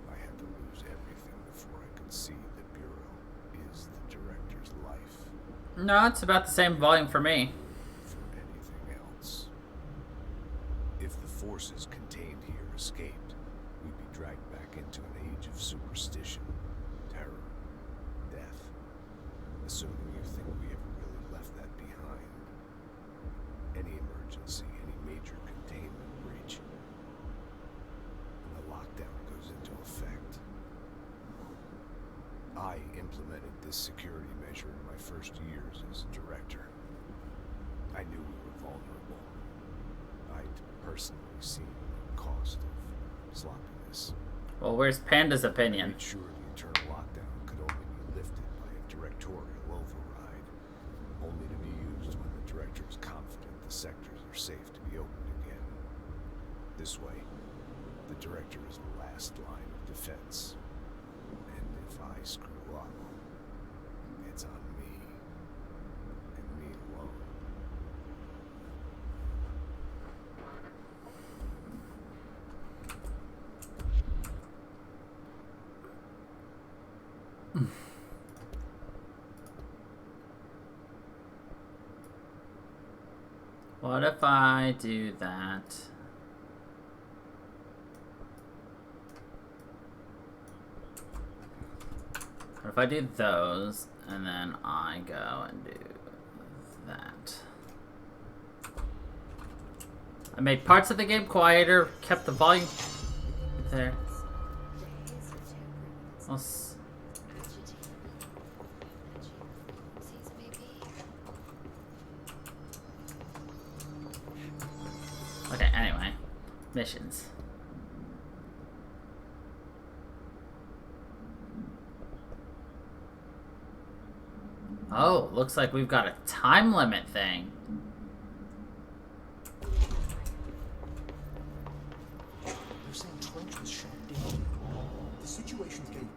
I had to lose everything before I could see the Bureau is the director's life. No, it's about the same volume for me. For anything else. If the forces contained here escaped, we'd be dragged back into an age of superstition, terror, death. Assuming you think we ever really left that behind. Any emergency, any major containment breach, and the lockdown goes into effect. I implemented this security measure in my first years as a director. I knew we were vulnerable. I'd personally seen the cost of sloppiness. Well, where's Panda's I opinion? made sure the internal lockdown could only be lifted by a directorial override, only to be used when the director is confident the sectors are safe to be opened again. This way, the director is the last line of defense. And if I screw up, it's on me. And me alone. What if I do that? What if I do those, and then I go and do that? I made parts of the game quieter, kept the volume there. I'll Okay, anyway. Missions. Oh, looks like we've got a time limit thing. They're saying Trench was shot down. The situation's getting...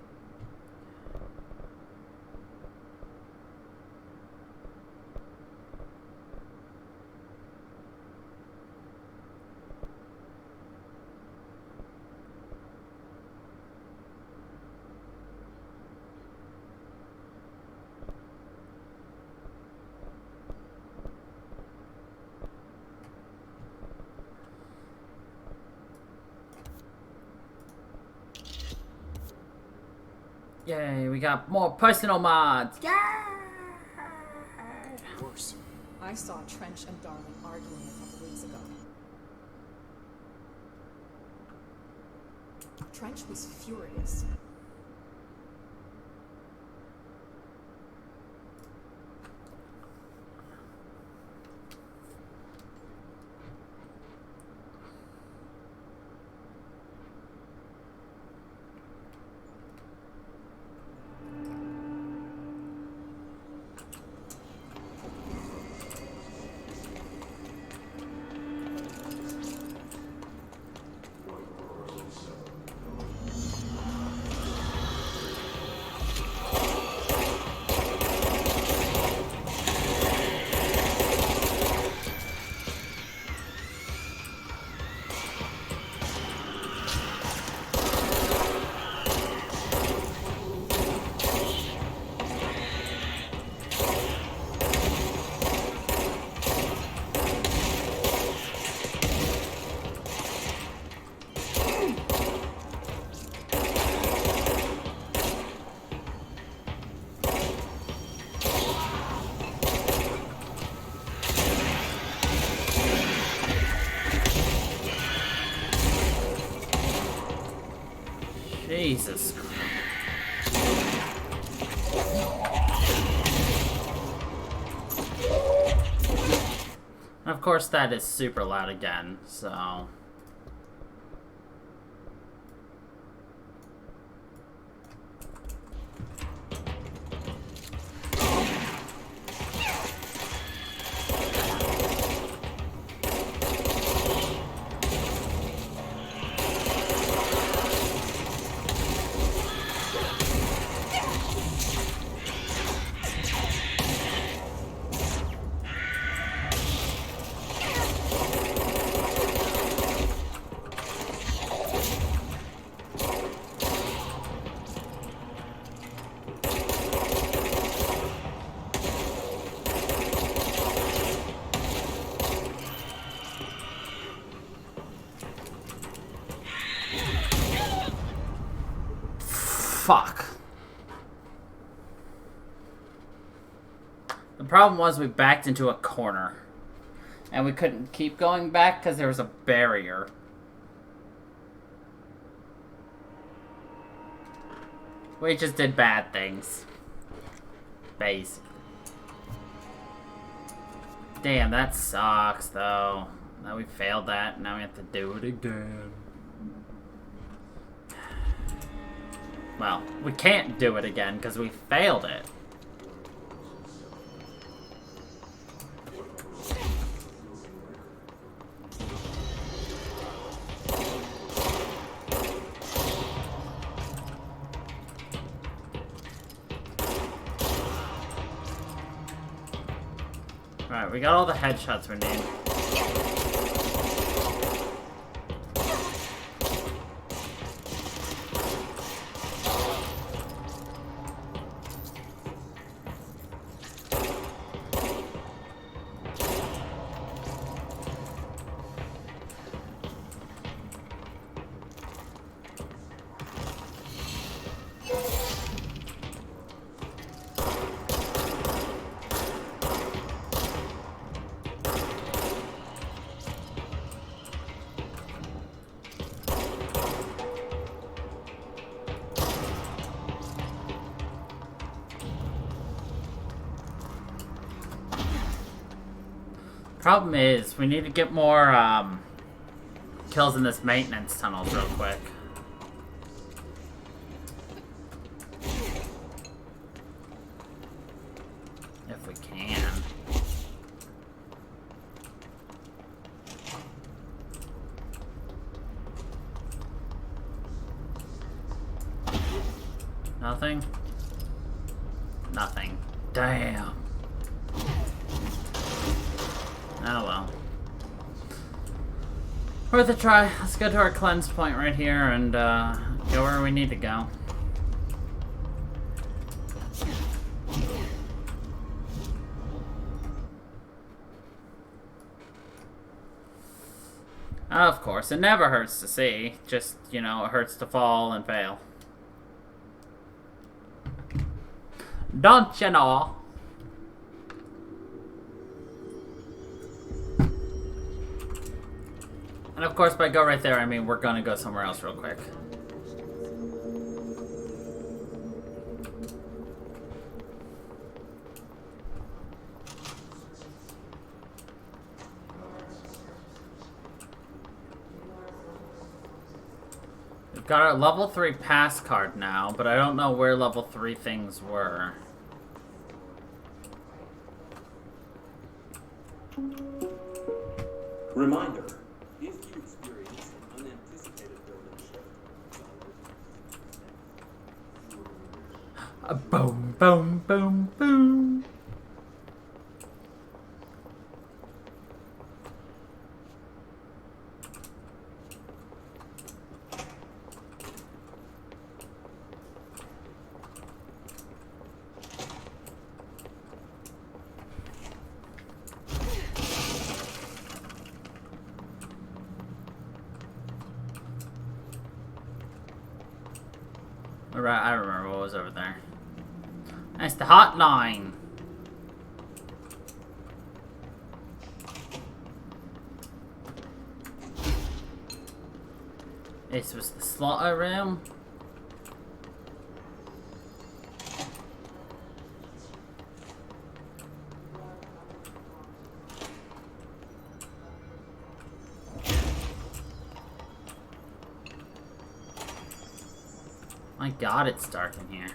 Yay, we got more personal mods. Yeah. Worse. I saw Trench and Darling arguing a couple weeks ago. Trench was furious. Jesus. Of course, that is super loud again, so... Fuck. The problem was we backed into a corner. And we couldn't keep going back because there was a barrier. We just did bad things. Basically. Damn, that sucks though. Now we failed that, now we have to do it again. Well, we can't do it again because we failed it. Alright, we got all the headshots we need. Problem is, we need to get more kills in this maintenance tunnel real quick. If we can. Nothing? Nothing. Damn. Oh well. Worth a try. Let's go to our cleanse point right here and go where we need to go. Of course, it never hurts to see. Just, you know, it hurts to fall and fail. Don't you know? And of course, by go right there, I mean we're gonna go somewhere else real quick. We've got our level 3 pass card now, but I don't know where level 3 things were. Reminder, if you experience an unanticipated building shift, Boom, boom, boom, boom. Right, I remember what was over there. That's the hotline. This was the slaughter room. My God, it's dark in here.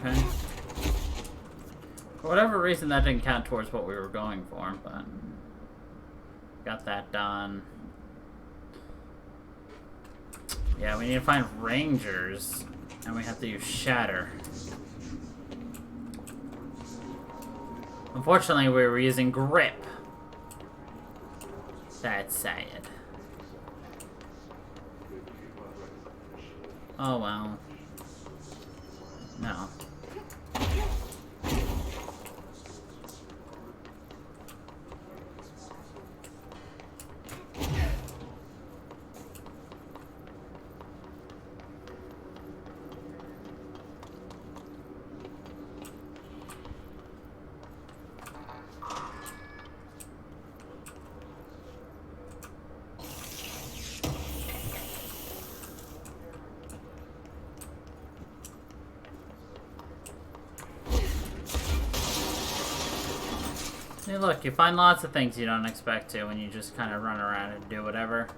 Okay. For whatever reason, that didn't count towards what we were going for, but got that done. Yeah, we need to find rangers, and we have to use shatter. Unfortunately, we were using grip. That's sad. Oh well. No. Hey, look, you find lots of things you don't expect to when you just kind of run around and do whatever.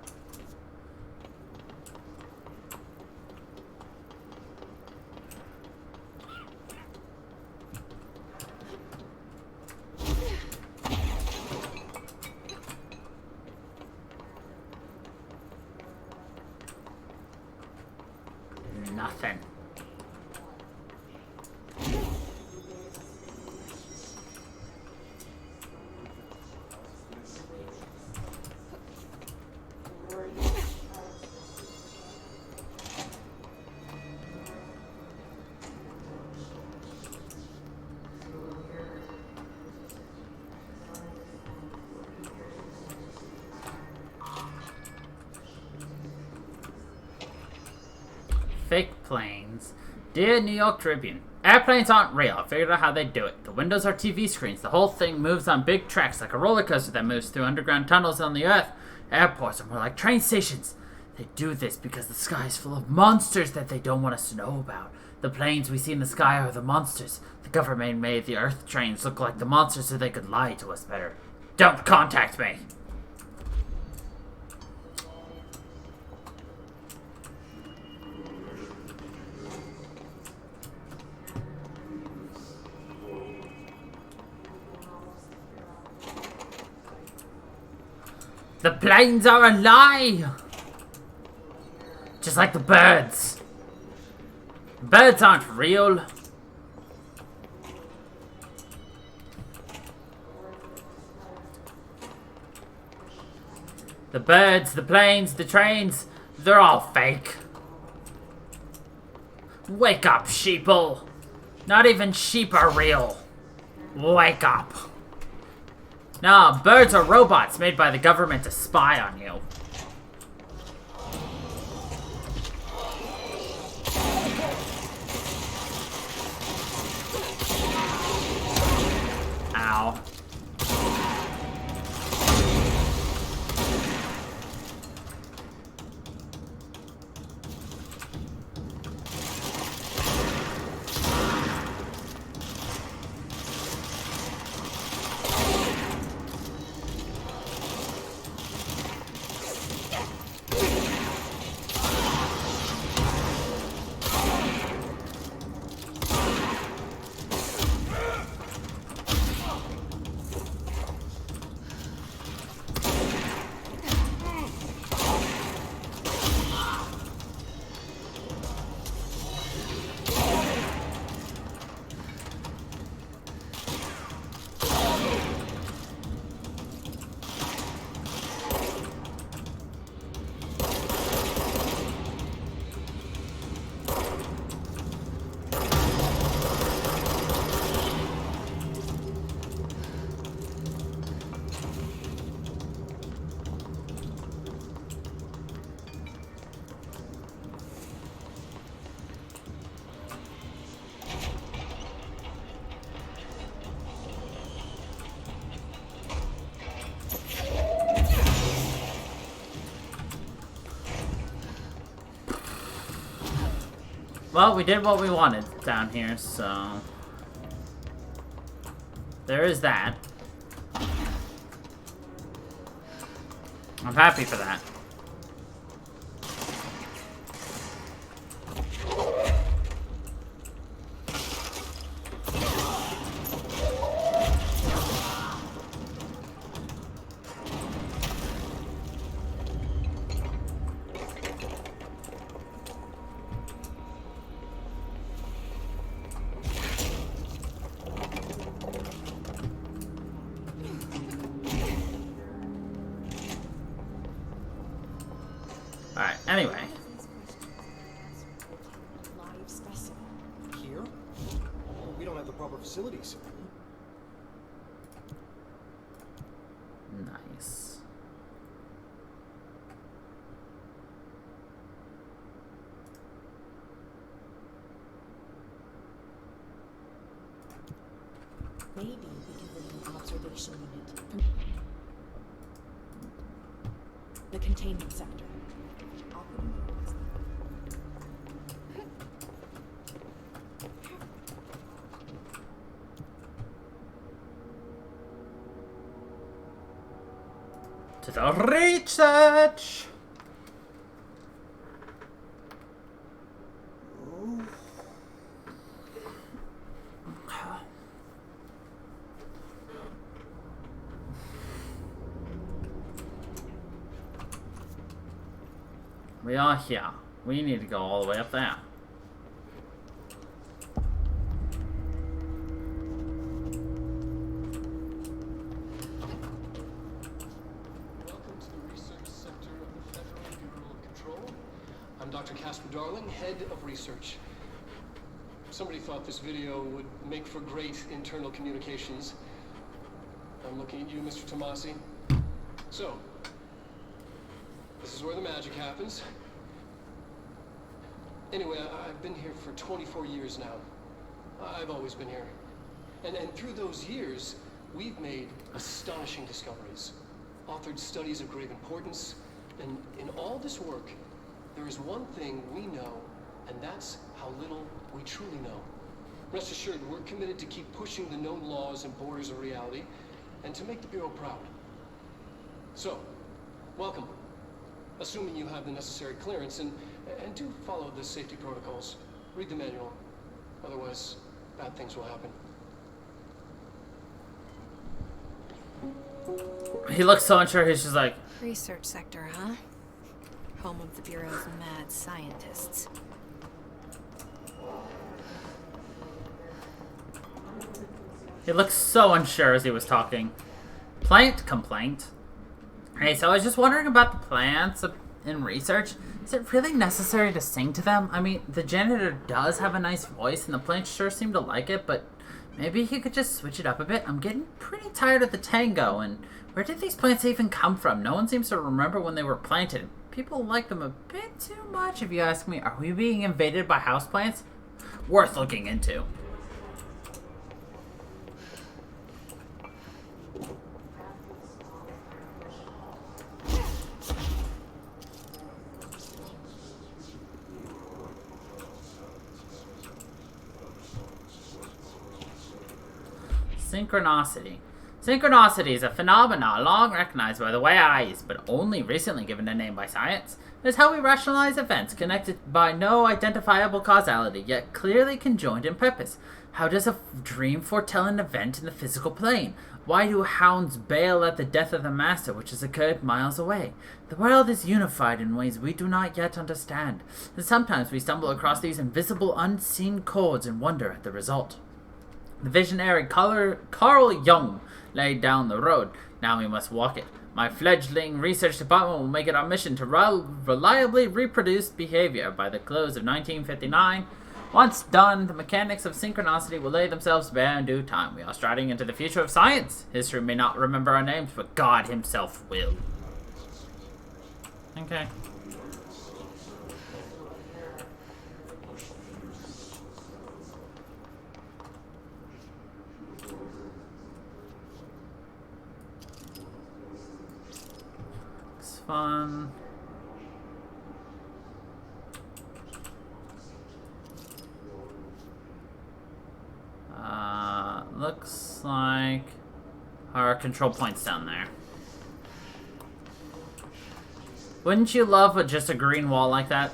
planes. Dear New York Tribune, airplanes aren't real. I figured out how they do it. The windows are TV screens. The whole thing moves on big tracks like a roller coaster that moves through underground tunnels on the earth. Airports are more like train stations. They do this because the sky is full of monsters that they don't want us to know about. The planes we see in the sky are the monsters. The government made the earth trains look like the monsters so they could lie to us better. Don't contact me! The planes are a lie! Just like the birds. Birds aren't real. The birds, the planes, the trains, they're all fake. Wake up, sheeple. Not even sheep are real. Wake up. Nah, birds are robots made by the government to spy on you. Ow. Well, we did what we wanted down here, so... there is that. I'm happy for that. Alright, anyway. Live specimen. Here? We don't have the proper facilities. Nice. Maybe we can bring an observation unit from the containment sector. I'll put in the orders. To the research! We are here. We need to go all the way up there. Welcome to the Research Center of the Federal Bureau of Control. I'm Dr. Casper Darling, Head of Research. Somebody thought this video would make for great internal communications. I'm looking at you, Mr. Tomasi. So, this is where the magic happens. Anyway, I've been here for 24 years now. I've always been here. And through those years, we've made astonishing discoveries, authored studies of grave importance, and in all this work, there is one thing we know, and that's how little we truly know. Rest assured, we're committed to keep pushing the known laws and borders of reality, and to make the Bureau proud. So, welcome. Assuming you have the necessary clearance, and do follow the safety protocols. Read the manual. Otherwise, bad things will happen. He looks so unsure, he's just like... Research sector, huh? Home of the Bureau's mad scientists. He looks so unsure as he was talking. Complaint. Hey, so I was just wondering about the plants in research. Is it really necessary to sing to them? I mean, the janitor does have a nice voice, and the plants sure seem to like it, but maybe he could just switch it up a bit. I'm getting pretty tired of the tango, and where did these plants even come from? No one seems to remember when they were planted. People like them a bit too much, if you ask me. Are we being invaded by houseplants? Worth looking into. Synchronicity. Synchronicity is a phenomenon long recognized by the eyes, but only recently given a name by science. It is how we rationalize events connected by no identifiable causality, yet clearly conjoined in purpose. How does a dream foretell an event in the physical plane? Why do hounds bail at the death of the master, which has occurred miles away? The world is unified in ways we do not yet understand, and sometimes we stumble across these invisible, unseen chords and wonder at the result. The visionary Carl Jung laid down the road. Now we must walk it. My fledgling research department will make it our mission to reliably reproduce behavior by the close of 1959. Once done, the mechanics of synchronicity will lay themselves bare in due time. We are striding into the future of science. History may not remember our names, but God himself will. Okay. Fun. Looks like our control point's down there. Wouldn't you love just a green wall like that?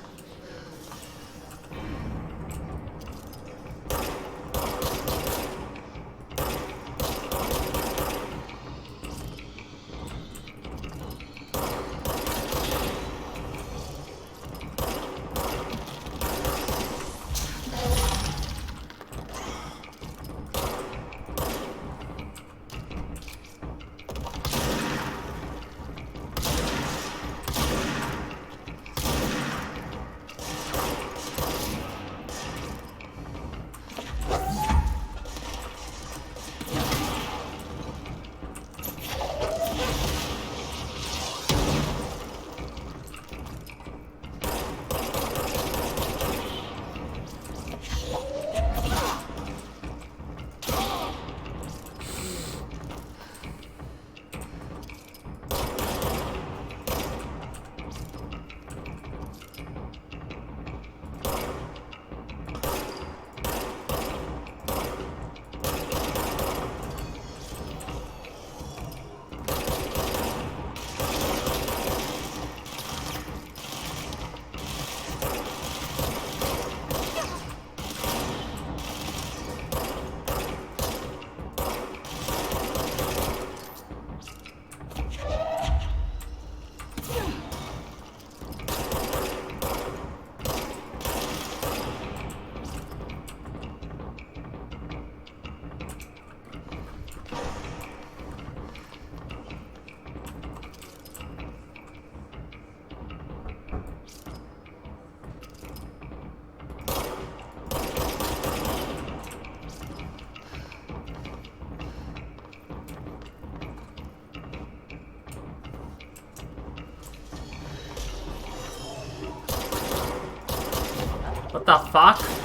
What the fuck?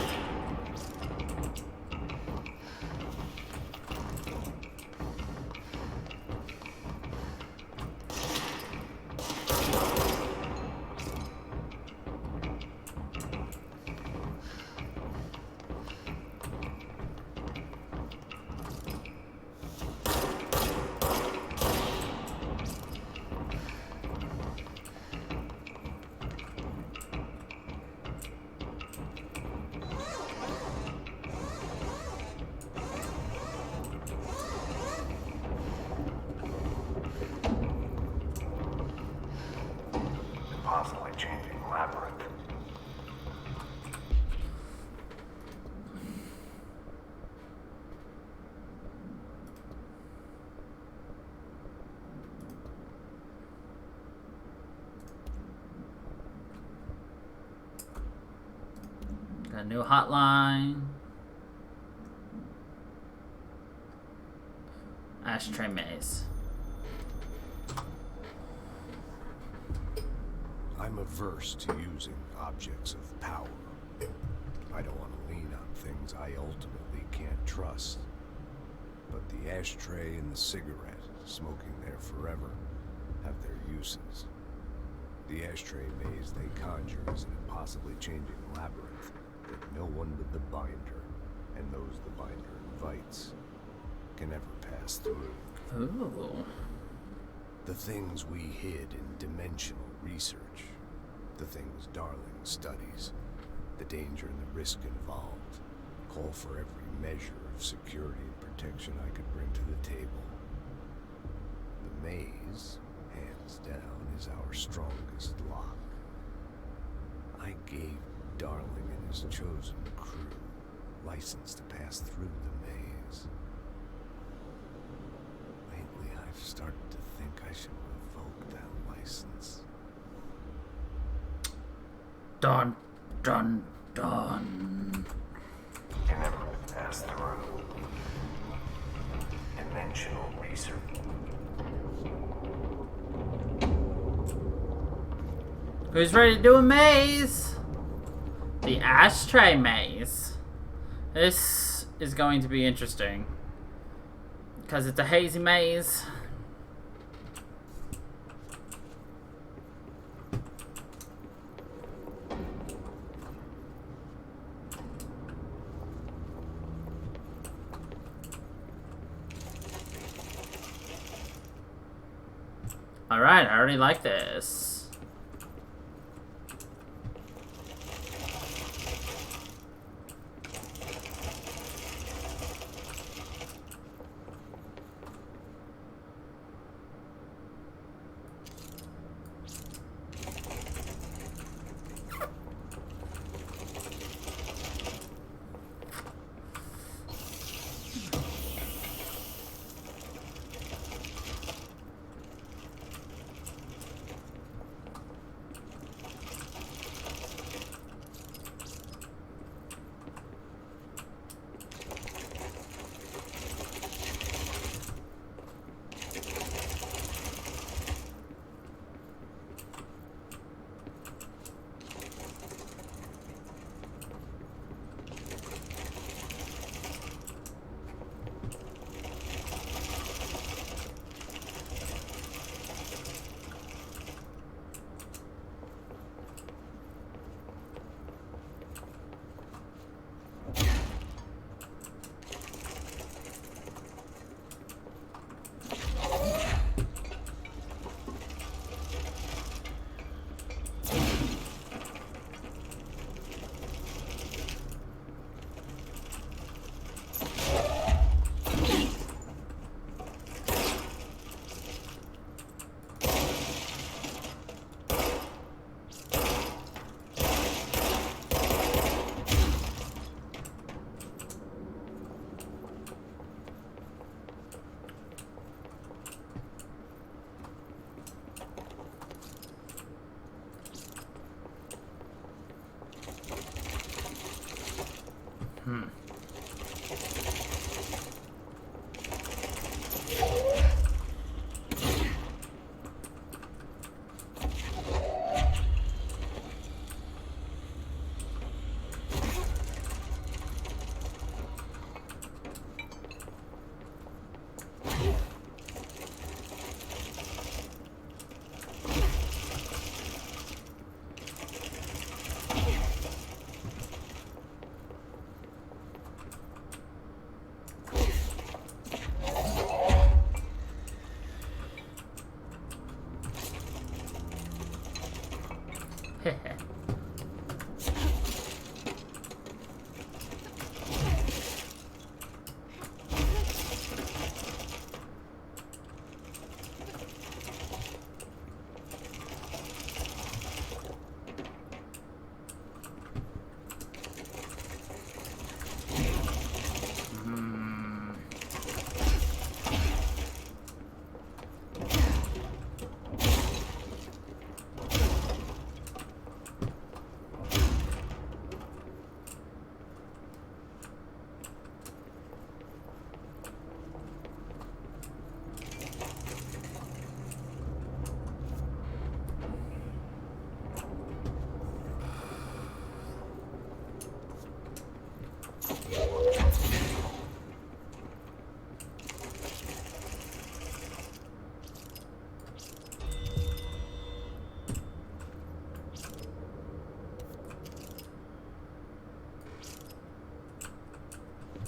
Constantly changing labyrinth. Got a new hotline. Ashtray maze. I'm averse to using objects of power. I don't want to lean on things I ultimately can't trust. But the ashtray and the cigarette, smoking there forever, have their uses. The ashtray maze they conjure is an impossibly changing labyrinth that no one but the binder, and those the binder invites, can ever pass through. Ooh. The things we hid in dimensional research, the things Darling studies, the danger and the risk involved, call for every measure of security and protection I could bring to the table. The maze, hands down, is our strongest lock. I gave Darling and his chosen crew license to pass through the maze. Lately, I've started to think I should revoke that license. Dun, dun, dun. Can never pass through. Dimensional research. Who's ready to do a maze? The ashtray maze. This is going to be interesting. Because it's a hazy maze. Alright, I already like this.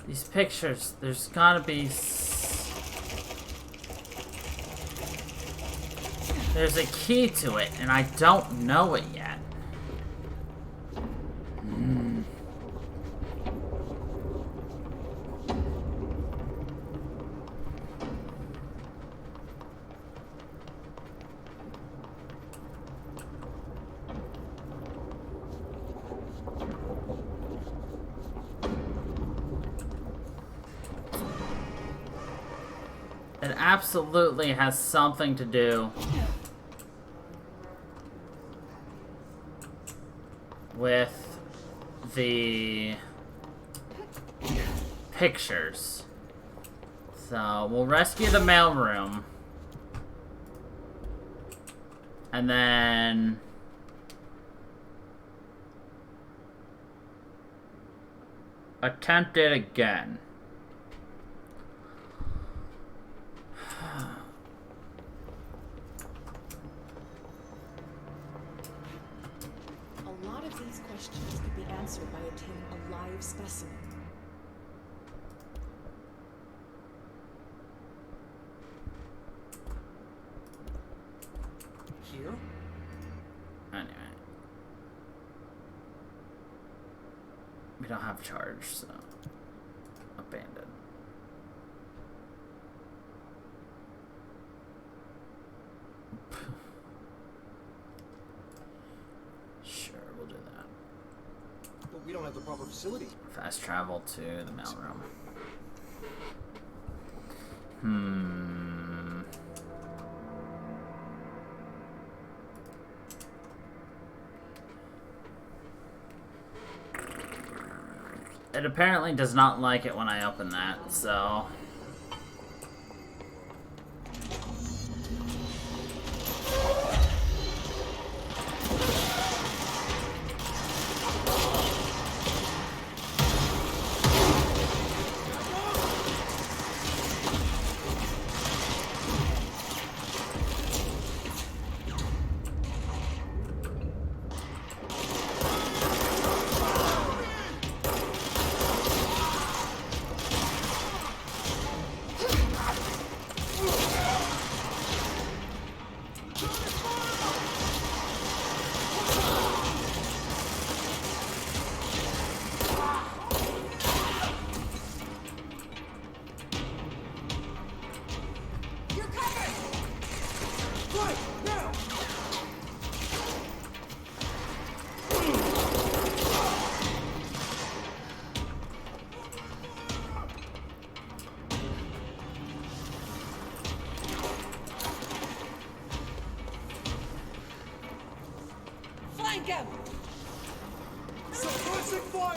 These pictures, there's gotta be... There's a key to it, and I don't know it yet. It absolutely has something to do with the pictures. So we'll rescue the mailroom, and then attempt it again. A lot of these questions could be answered by obtaining a live specimen. Here? Anyway. We don't have charge, so... Abandoned. Sure, we'll do that. But we don't have the proper facility. Fast travel to the mailroom. It apparently does not like it when I open that, so... Suppressing fire!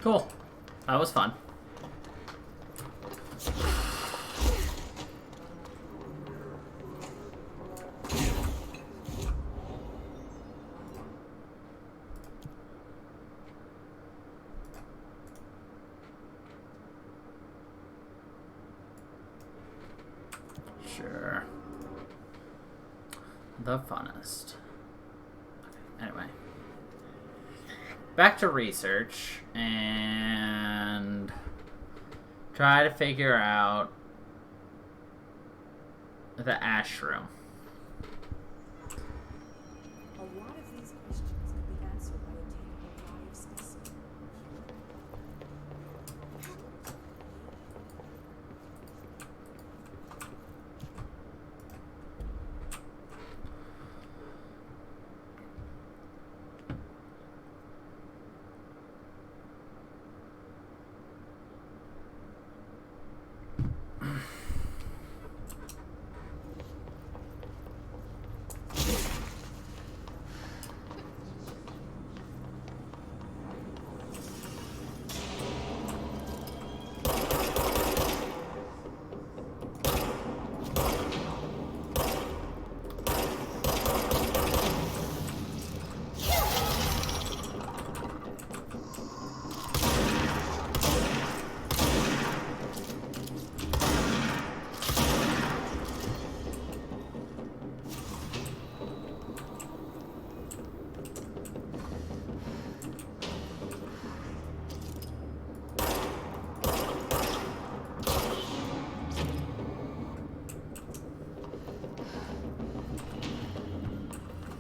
Cool. That was fun. Sure. The funnest. Anyway. Back to research and try to figure out the ash room. A lot of these questions could be answered by obtaining a live specimen.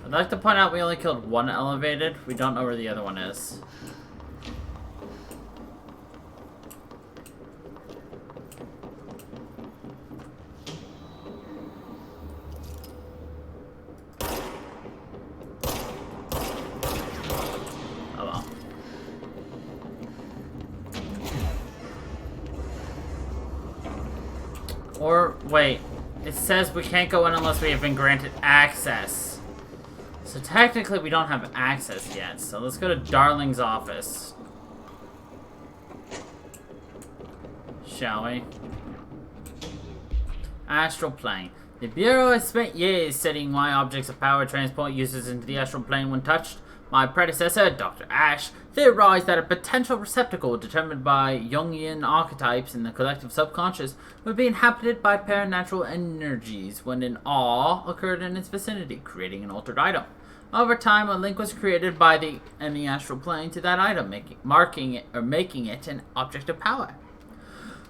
I'd like to point out we only killed one elevated. We don't know where the other one is. Oh well. Or, wait. It says we can't go in unless we have been granted access. So technically we don't have access yet. So let's go to Darling's office. Shall we? Astral plane. The Bureau has spent years studying why objects of power transport users into the astral plane when touched. My predecessor, Dr. Ash, theorized that a potential receptacle determined by Jungian archetypes in the collective subconscious would be inhabited by paranatural energies when an awe occurred in its vicinity, creating an altered item. Over time, a link was created by the astral plane to that item, making it an object of power.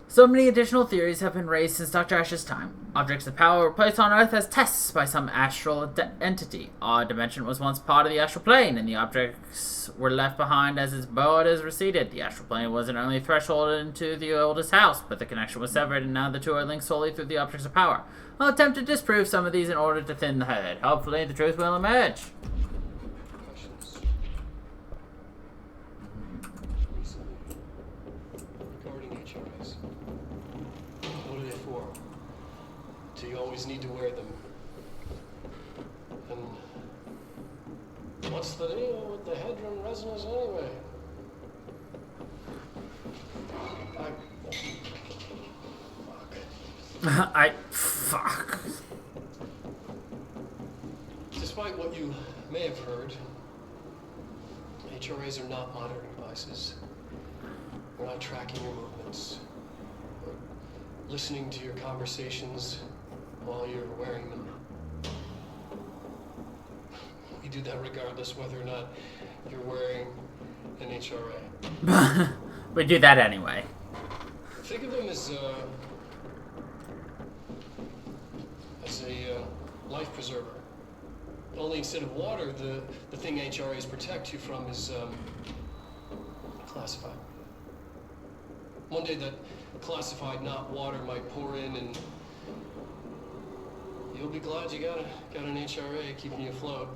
So many additional theories have been raised since Dr. Ash's time. Objects of power were placed on Earth as tests by some astral entity. Our dimension was once part of the astral plane, and the objects were left behind as its borders receded. The astral plane was an only threshold into the oldest house, but the connection was severed, and now the two are linked solely through the objects of power. I'll attempt to disprove some of these in order to thin the herd. Hopefully, the truth will emerge. Questions? Recently, regarding HRS. What are they for? Do you always need to wear them? And what's the deal with the Hedron resonance anyway? Fuck. Despite what you may have heard, HRAs are not monitoring devices. We're not tracking your movements. Or listening to your conversations while you're wearing them. We do that regardless whether or not you're wearing an HRA. We do that anyway. Think of them as a life preserver. Only instead of water, the thing HRAs protect you from is classified. One day that classified, not water, might pour in, and you'll be glad you got an HRA keeping you afloat.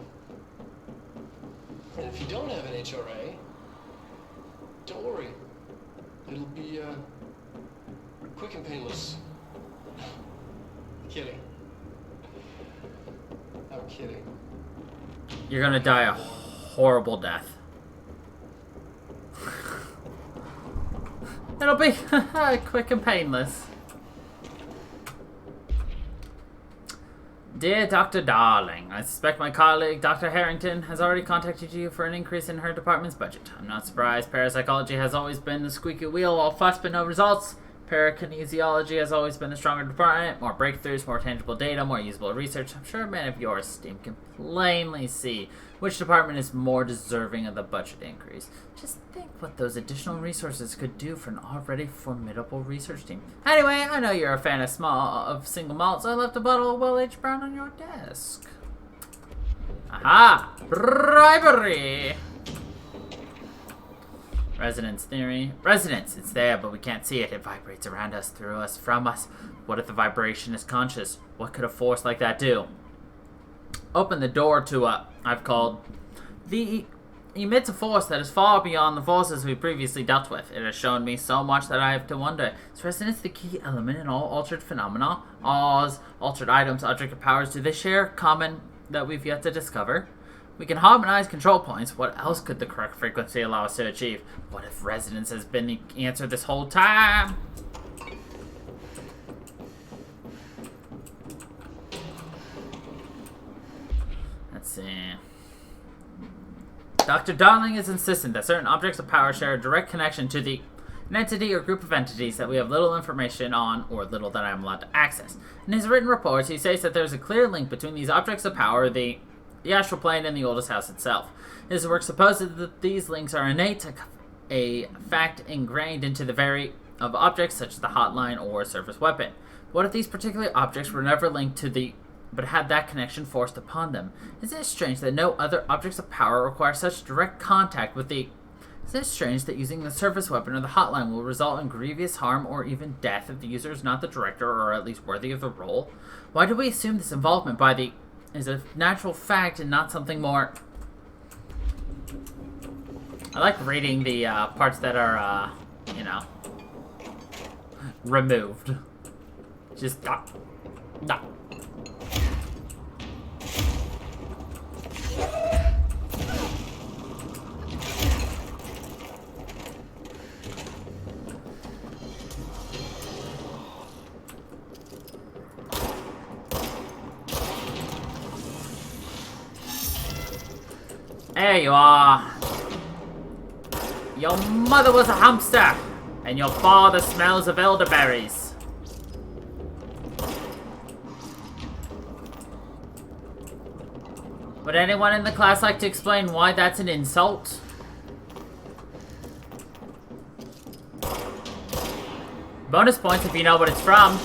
And if you don't have an HRA, don't worry. It'll be quick and painless. Kidding. I'm kidding. You're gonna die a horrible death. It'll be quick and painless. Dear Dr. Darling, I suspect my colleague, Dr. Harrington, has already contacted you for an increase in her department's budget. I'm not surprised. Parapsychology has always been the squeaky wheel, all fuss but no results. Parakinesiology has always been the stronger department. More breakthroughs, more tangible data, more usable research. I'm sure a man of your esteem can plainly see which department is more deserving of the budget increase. Just think what those additional resources could do for an already formidable research team. Anyway, I know you're a fan of single malt, so I left a bottle of well-aged brown on your desk. Aha! Bribery! Resonance theory. Resonance! It's there, but we can't see it. It vibrates around us, through us, from us. What if the vibration is conscious? What could a force like that do? Open the door to I've called. Emits a force that is far beyond the forces we previously dealt with. It has shown me so much that I have to wonder. Is resonance the key element in all altered phenomena? Oz, altered items, object of powers, do they share common that we've yet to discover? We can harmonize control points. What else could the correct frequency allow us to achieve? What if resonance has been the answer this whole time? Let's see. Dr. Darling is insistent that certain objects of power share a direct connection to an entity or group of entities that we have little information on, or little that I am allowed to access. In his written reports, he states that there is a clear link between these objects of power, the astral plane, and the oldest house itself. His work supposes that these links are innate, a fact ingrained into the very of objects such as the hotline or surface weapon. What if these particular objects were never linked to but had that connection forced upon them? Isn't it strange that no other objects of power require such direct contact with the... Isn't it strange that using the surface weapon or the hotline will result in grievous harm or even death if the user is not the director or at least worthy of the role? Why do we assume this involvement by the... is a natural fact and not something more... I like reading the parts that are, you know, removed. Just... There you are. Your mother was a hamster, and your father smells of elderberries. Would anyone in the class like to explain why that's an insult? Bonus points if you know what it's from.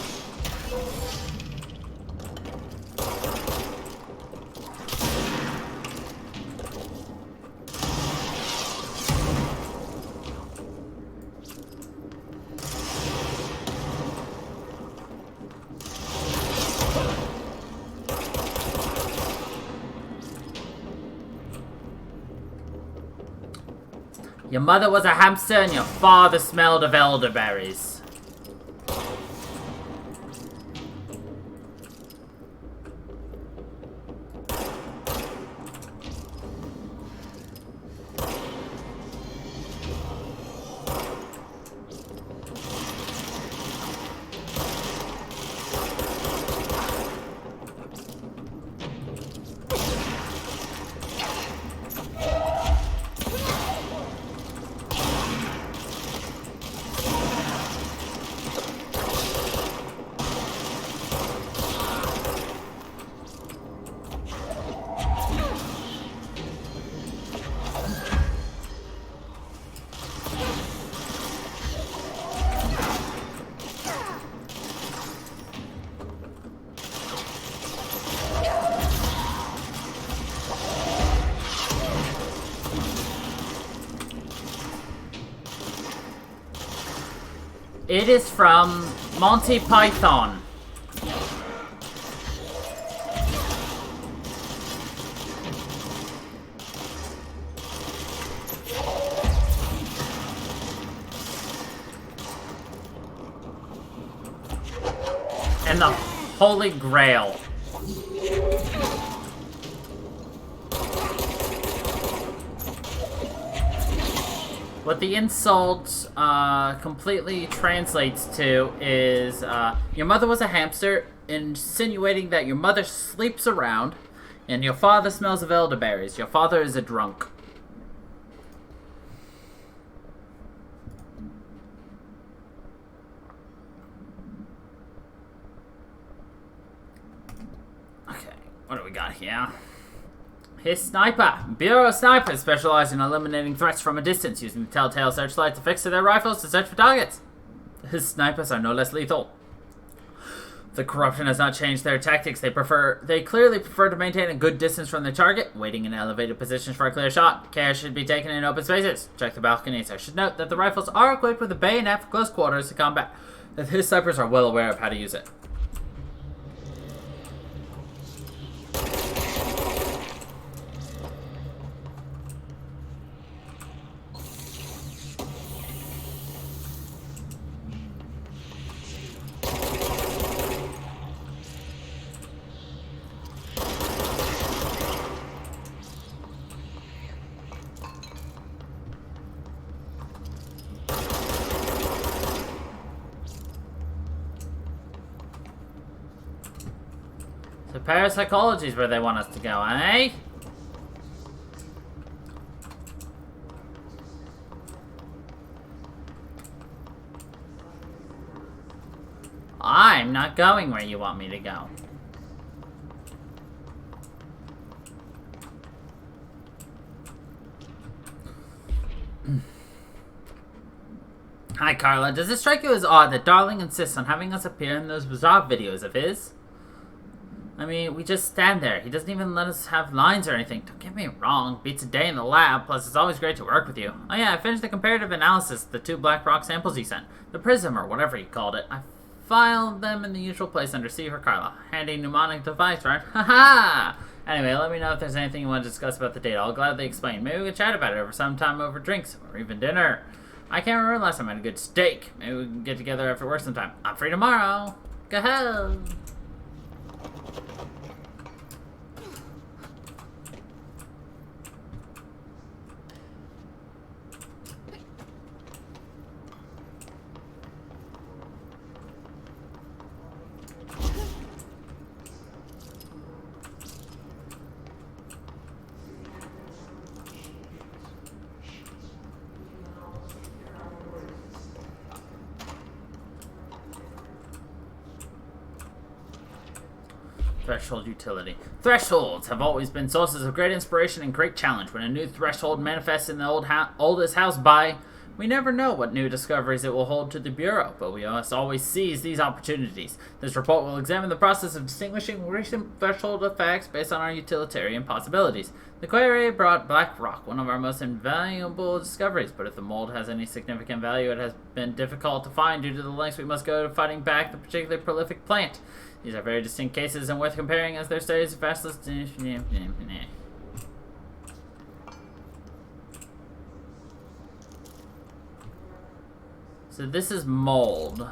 Your mother was a hamster and your father smelled of elderberries. It is from Monty Python. And the Holy Grail. What the insult completely translates to is, your mother was a hamster, insinuating that your mother sleeps around, and your father smells of elderberries. Your father is a drunk. Okay, what do we got here? HISS Sniper. Bureau snipers specialize in eliminating threats from a distance using the telltale searchlights affixed to their rifles to search for targets. The HISS snipers are no less lethal. The corruption has not changed their tactics. They clearly prefer to maintain a good distance from their target, waiting in elevated positions for a clear shot. Care should be taken in open spaces. Check the balconies. I should note that the rifles are equipped with a bayonet for close quarters to combat. The HISS snipers are well aware of how to use it. So parapsychology is where they want us to go, eh? I'm not going where you want me to go. Hi, Carla. Does it strike you as odd that Darling insists on having us appear in those bizarre videos of his? I mean, we just stand there. He doesn't even let us have lines or anything. Don't get me wrong. Beats a day in the lab. Plus, it's always great to work with you. Oh yeah, I finished the comparative analysis of the 2 black rock samples he sent. The prism, or whatever he called it. I filed them in the usual place under C for Carla. Handy mnemonic device, right? Haha! Anyway, let me know if there's anything you want to discuss about the data. I'll gladly explain. Maybe we could chat about it over some time over drinks, or even dinner. I can't remember last time I had a good steak. Maybe we can get together after work sometime. I'm free tomorrow. Go ahead. Threshold utility. Thresholds have always been sources of great inspiration and great challenge. When a new threshold manifests in the oldest house by, we never know what new discoveries it will hold to the Bureau, but we must always seize these opportunities. This report will examine the process of distinguishing recent threshold effects based on our utilitarian possibilities. The query brought Black Rock, one of our most invaluable discoveries, but if the mold has any significant value, it has been difficult to find due to the lengths we must go to fighting back the particularly prolific plant. These are very distinct cases and worth comparing as their studies of fastless. So this is mold.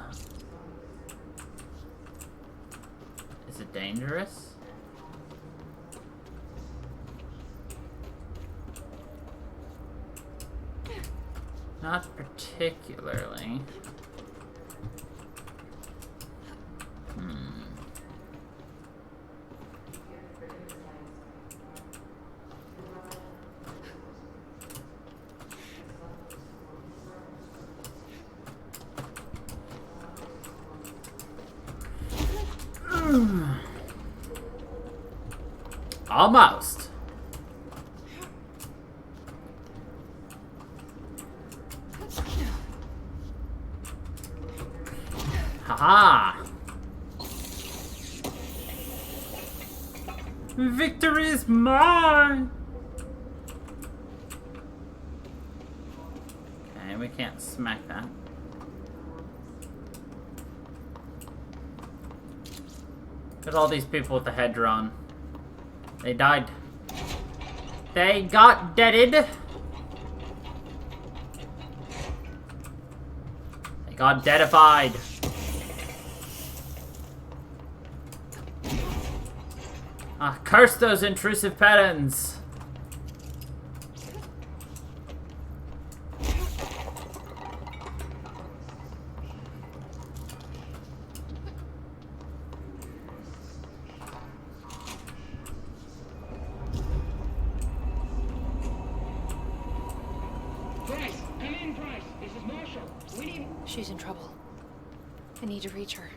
Is it dangerous? Not particularly. Almost. Haha. Victory is mine. Okay, we can't smack that. Look at all these people with the head drawn. They died. They got deaded. They got deadified. Ah, curse those intrusive patterns. She's in trouble. I need to reach her.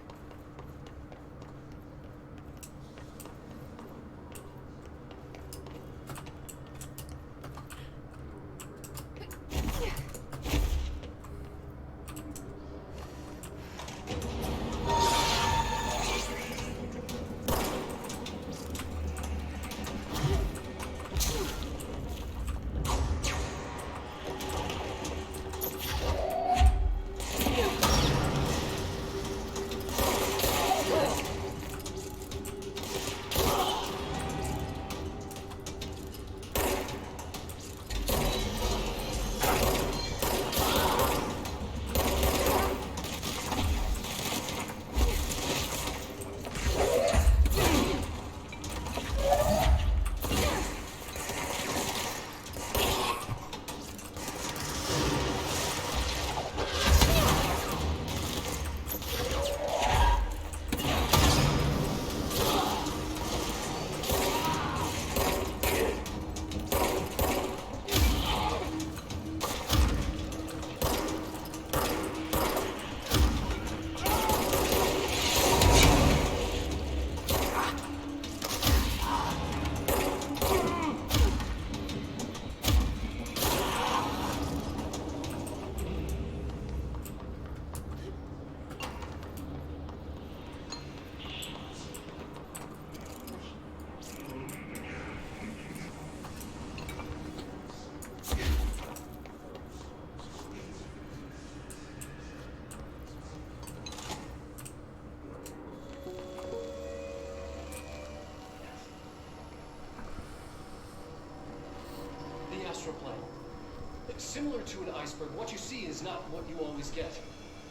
Similar to an iceberg, what you see is not what you always get.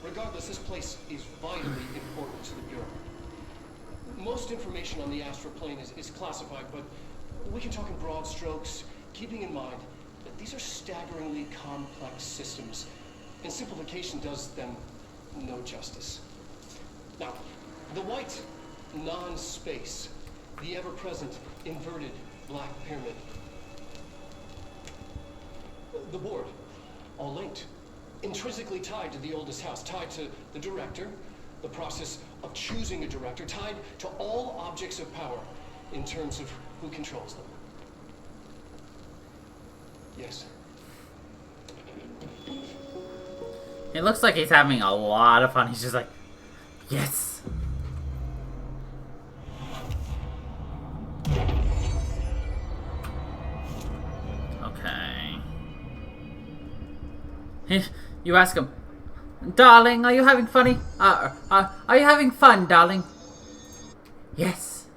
Regardless, this place is vitally important to the Bureau. Most information on the astral plane is classified, but we can talk in broad strokes, keeping in mind that these are staggeringly complex systems, and simplification does them no justice. Now, the white, non-space, the ever-present inverted black pyramid. The board, all linked, intrinsically tied to the oldest house, tied to the director, the process of choosing a director, tied to all objects of power in terms of who controls them. Yes. It looks like he's having a lot of fun. He's just like, yes. You ask him, darling, are you having funny? Are you having fun, darling? Yes.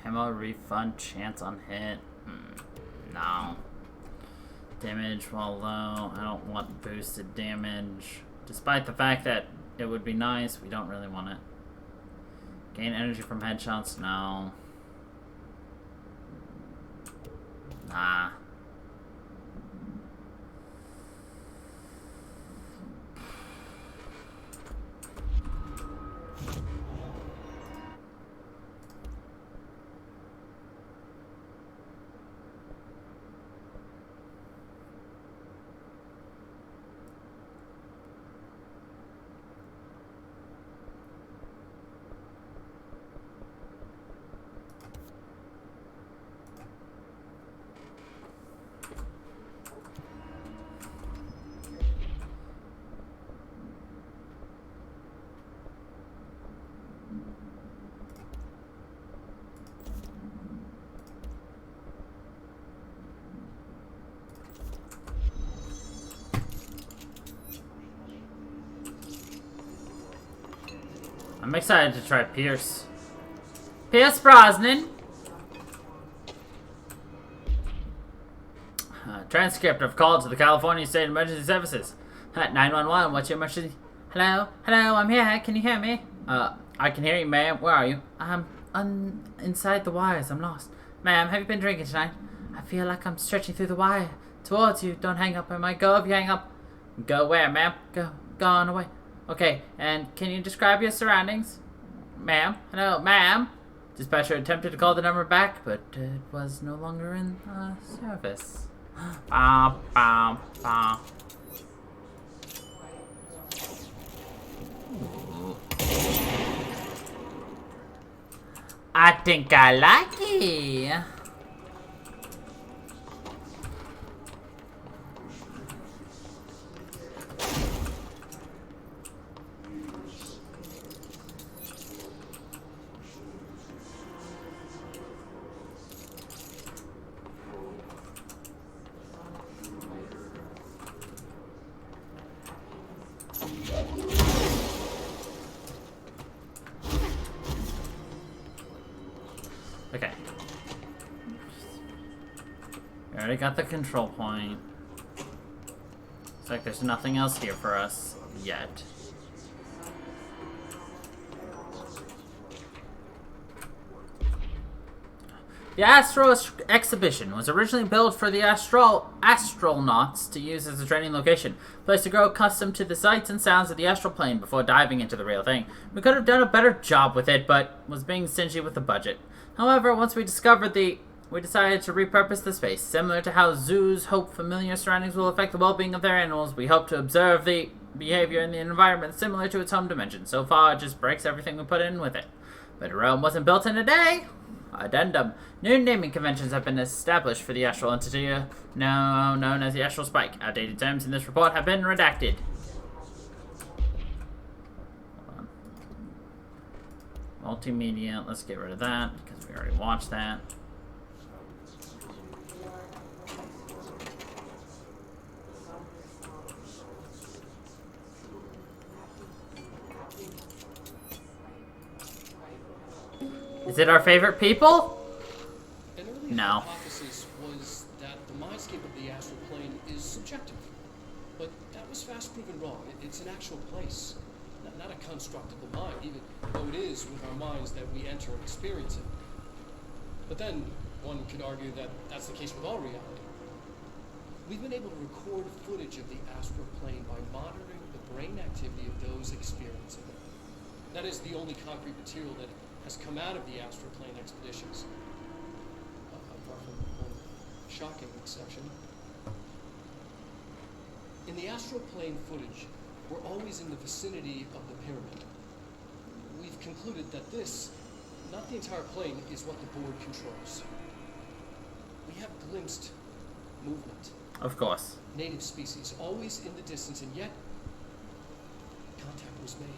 Ammo refund chance on hit. No. Damage while low. I don't want boosted damage. Despite the fact that it would be nice, we don't really want it. Gain energy from headshots? No. Nah. I'm excited to try Pierce. Pierce Brosnan. Transcript of call to the California State Emergency Services. 911, what's your emergency? Hello? Hello, I'm here. Can you hear me? I can hear you, ma'am. Where are you? I'm inside the wires. I'm lost. Ma'am, have you been drinking tonight? I feel like I'm stretching through the wire towards you. Don't hang up. I might go if you hang up. Go where, ma'am? Go on away. Okay, and can you describe your surroundings? Ma'am? Hello, ma'am? Dispatcher attempted to call the number back, but it was no longer in service. Bah, bah, bah. I think I like it. Okay. We already got the control point. Looks like there's nothing else here for us yet. The Astro Exhibition was originally built for the astronauts to use as a training location, a place to grow accustomed to the sights and sounds of the astral plane before diving into the real thing. We could have done a better job with it, but was being stingy with the budget. However, once we decided to repurpose the space. Similar to how zoos hope familiar surroundings will affect the well-being of their animals, we hope to observe the behavior in the environment similar to its home dimension. So far, it just breaks everything we put in with it. But Rome wasn't built in a day. Addendum. New naming conventions have been established for the astral entity, now known as the astral spike. Outdated terms in this report have been redacted. Multimedia, let's get rid of that, because we already watched that. Is it our favorite people? An early hypothesis was that the mindscape of the astral plane is subjective. But that was fast proven wrong. It's an actual place, not a construct of the mind, even though it is with our minds that we enter and experience it. But then, one could argue that that's the case with all reality. We've been able to record footage of the astral plane by monitoring the brain activity of those experiencing it. That is the only concrete material that has come out of the astral plane expeditions, apart from one shocking exception. In the astral plane footage, we're always in the vicinity of the pyramid. We've concluded that this, not the entire plane, is what the board controls. We have glimpsed movement. Of course. Native species, always in the distance, and yet contact was made.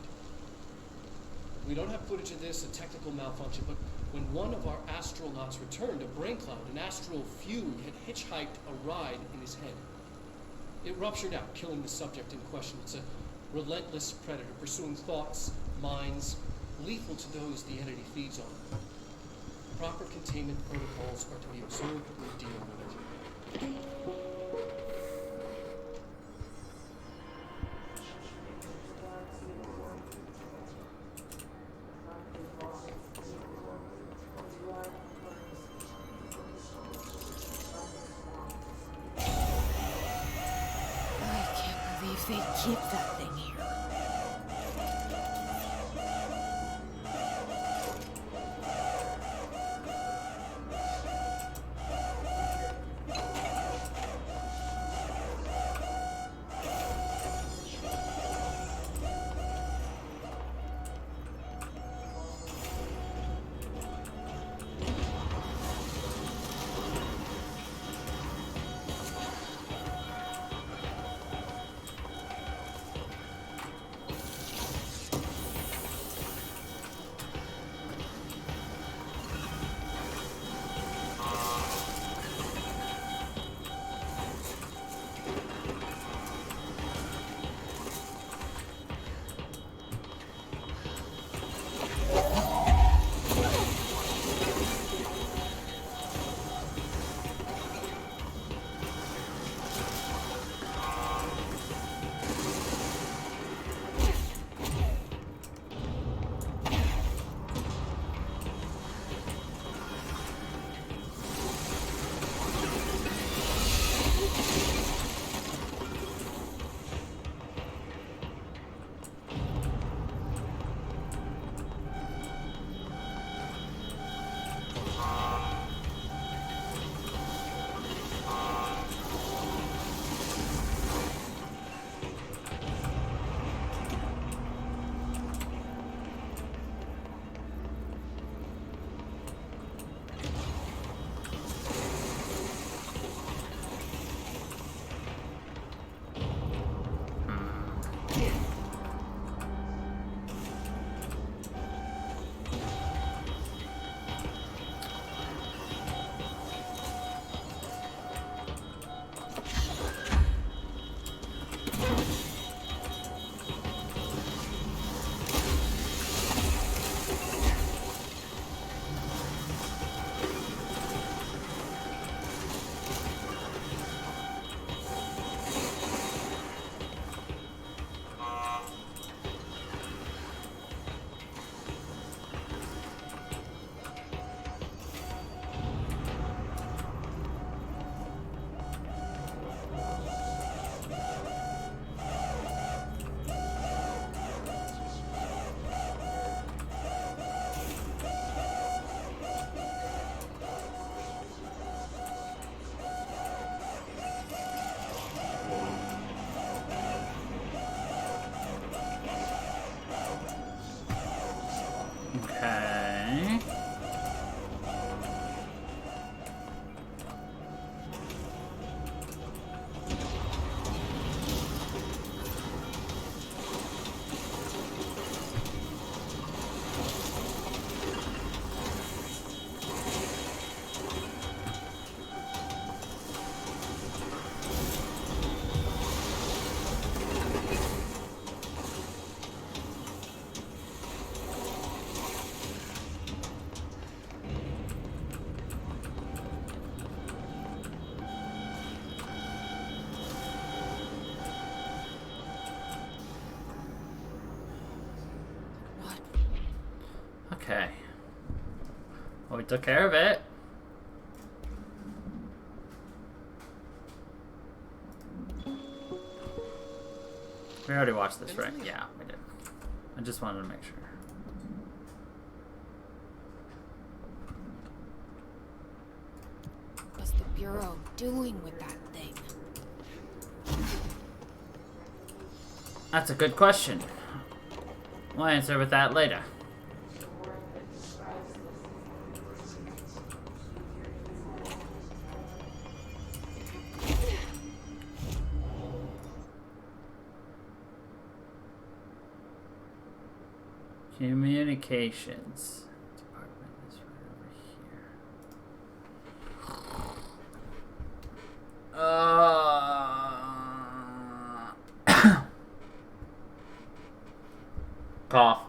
We don't have footage of this, a technical malfunction, but when one of our astronauts returned, a brain cloud, an astral fugue, had hitchhiked a ride in his head. It ruptured out, killing the subject in question. It's a relentless predator, pursuing thoughts, minds, lethal to those the entity feeds on. Proper containment protocols are to be observed when dealing with it. They keep that thing here. Okay. Well, we took care of it. We already watched this, right? Yeah, we did. I just wanted to make sure. What's the Bureau doing with that thing? That's a good question. We'll answer with that later. Communications department is right over here. Cough.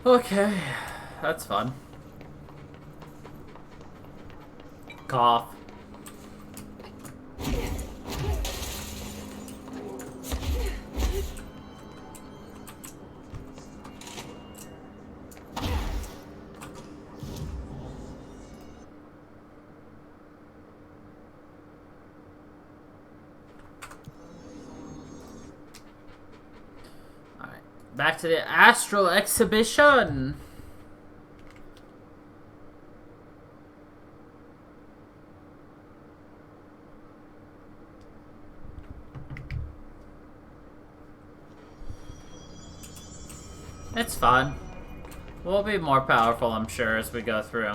Okay, that's fun. Cough. back to the Astral Exhibition. It's fun. We'll be more powerful, I'm sure, as we go through.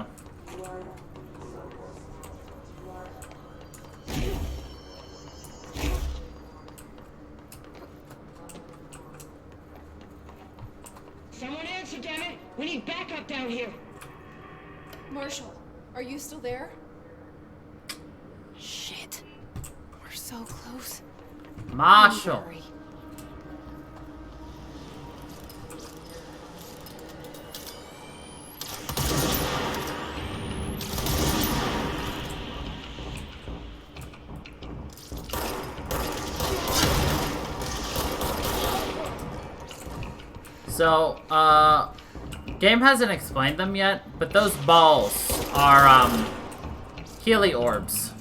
Someone answer, damn it! We need backup down here! Marshall, are you still there? Shit. We're so close. Marshall. Hurry. So, game hasn't explained them yet, but those balls are, Healy orbs.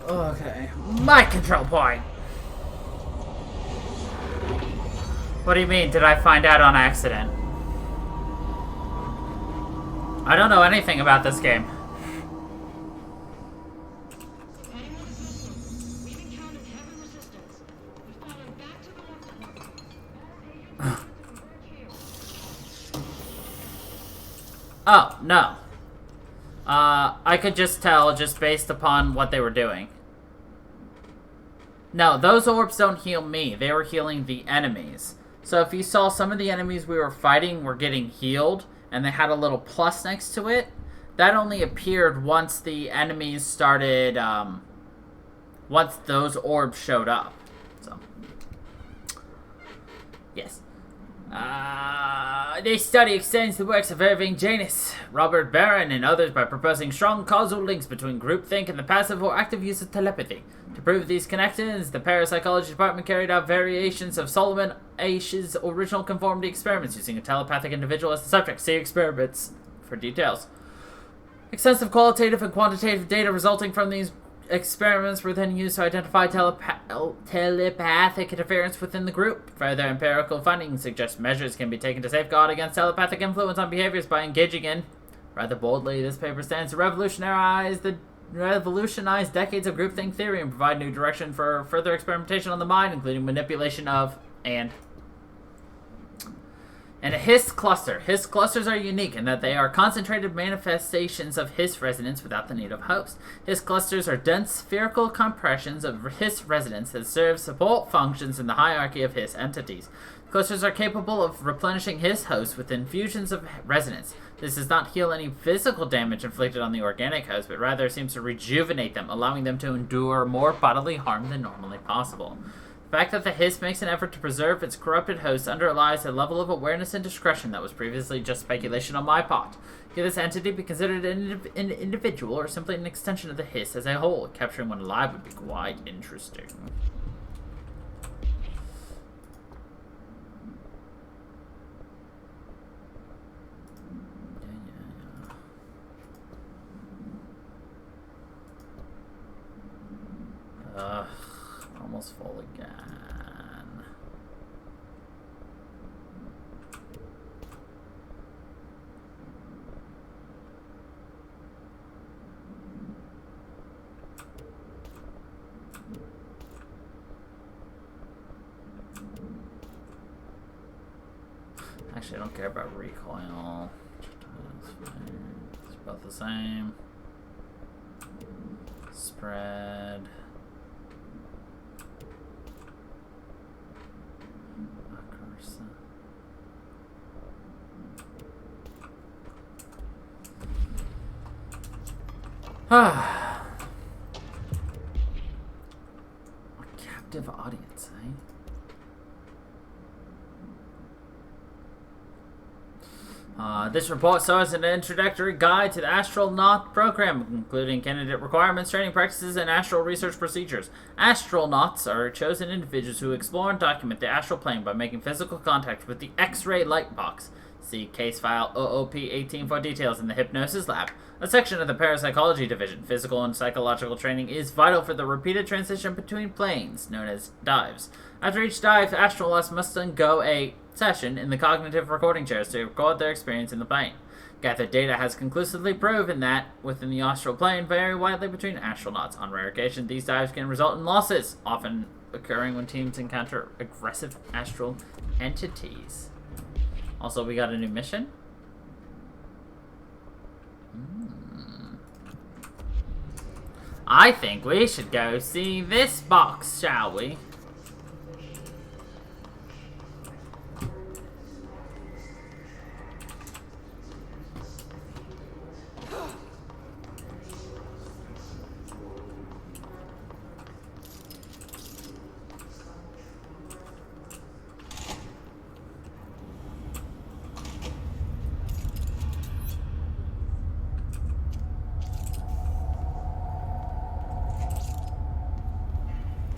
Okay, my control point. What do you mean, did I find out on accident? I don't know anything about this game. Oh, no. I could just tell just based upon what they were doing. No, those orbs don't heal me. They were healing the enemies. So if you saw some of the enemies we were fighting were getting healed, and they had a little plus next to it, that only appeared once the enemies started, once those orbs showed up. So, yes. This study extends the works of Irving Janis, Robert Barron, and others by proposing strong causal links between groupthink and the passive or active use of telepathy. To prove these connections, the Parapsychology Department carried out variations of Solomon Aish's original conformity experiments using a telepathic individual as the subject. See experiments for details. Extensive qualitative and quantitative data resulting from these experiments were then used to identify telepathic interference within the group. Further empirical findings suggest measures can be taken to safeguard against telepathic influence on behaviors by engaging in. Rather boldly, this paper stands to revolutionize decades of groupthink theory and provide new direction for further experimentation on the mind, including manipulation of and a HISS cluster. HISS clusters are unique in that they are concentrated manifestations of HISS resonance without the need of host. HISS clusters are dense spherical compressions of HISS resonance that serve support functions in the hierarchy of HISS entities. Clusters are capable of replenishing HISS hosts with infusions of resonance. This does not heal any physical damage inflicted on the organic host, but rather seems to rejuvenate them, allowing them to endure more bodily harm than normally possible. The fact that the HISS makes an effort to preserve its corrupted host underlies a level of awareness and discretion that was previously just speculation on my part. Could this entity be considered an individual or simply an extension of the HISS as a whole? Capturing one alive would be quite interesting. Ugh, almost full again. Actually, I don't care about recoil. It's both the same. Spread. A captive audience, eh? This report serves as an introductory guide to the astronaut program, including candidate requirements, training practices, and astral research procedures. Astronauts are chosen individuals who explore and document the astral plane by making physical contact with the X-ray light box. See case file OOP-18 for details in the Hypnosis Lab, a section of the Parapsychology Division. Physical and psychological training is vital for the repeated transition between planes, known as dives. After each dive, astronauts must undergo a session in the cognitive recording chairs to record their experience in the plane. Gathered data has conclusively proven that, within the astral plane, vary widely between astronauts. On rare occasion, these dives can result in losses, often occurring when teams encounter aggressive astral entities. Also, we got a new mission. I think we should go see this box, shall we?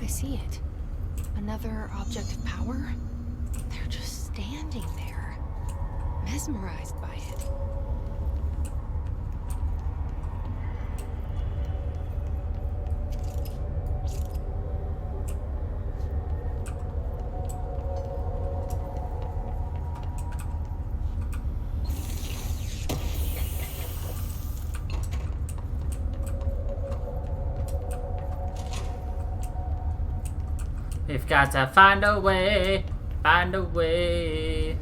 I see it. Another object of power? They're just standing there, mesmerized by it. We've got to find a way, find a way.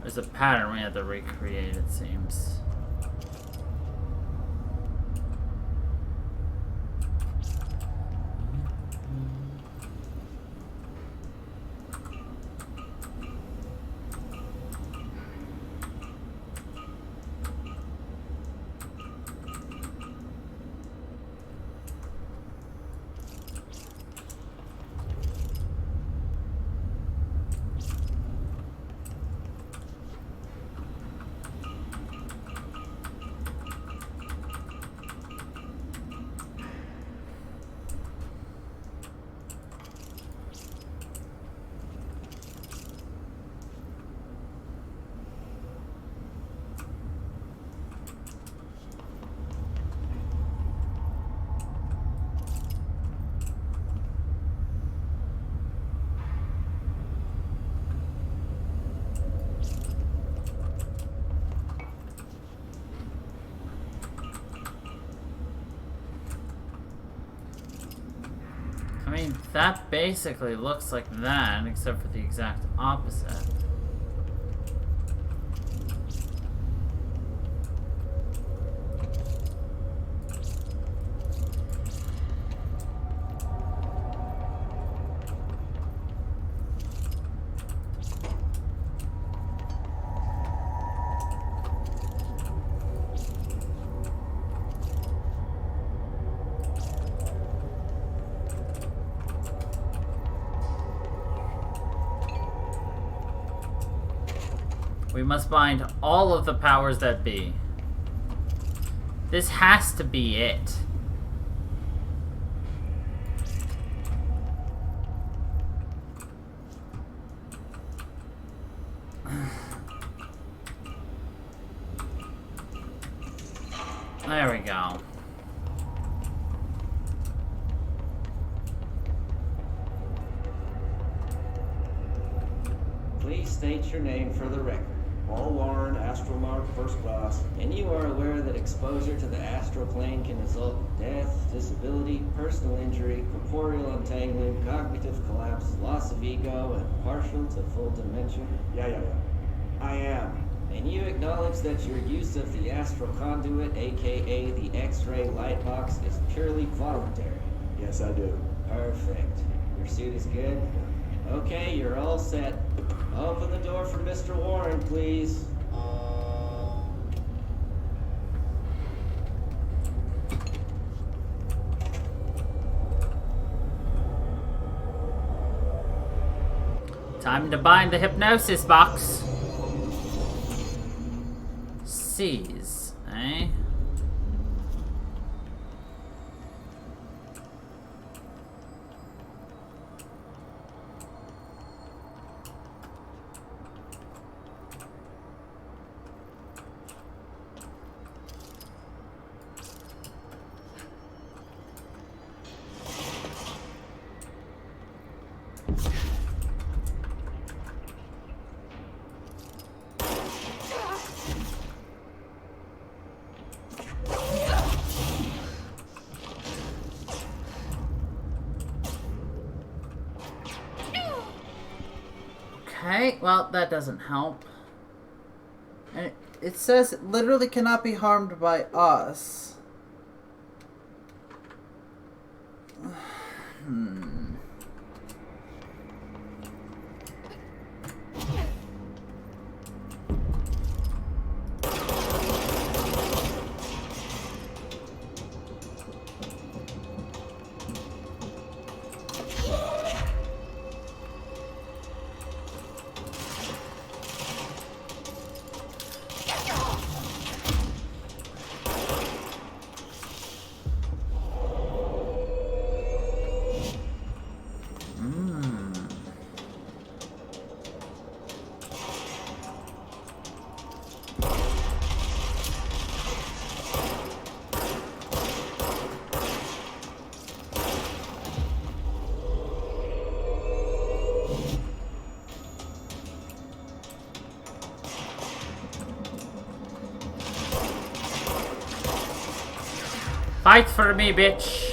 There's a pattern we have to recreate, it seems. mean, that basically looks like that, except for the exact opposite. We must bind all of the powers that be. This has to be it. There we go. Please state your name for the record. Paul Warren, Astromark, First Class. And you are aware that exposure to the astral plane can result in death, disability, personal injury, corporeal untangling, cognitive collapse, loss of ego, and partial to full dementia? Yeah. I am. And you acknowledge that your use of the astral conduit, aka the X-ray light box, is purely voluntary? Yes, I do. Perfect. Your suit is good? Okay, you're all set. Open the door for Mr. Warren, please. Time to bind the hypnosis box. Seize, eh? Okay, well, that doesn't help. And it says it literally cannot be harmed by us. Fight for me, bitch!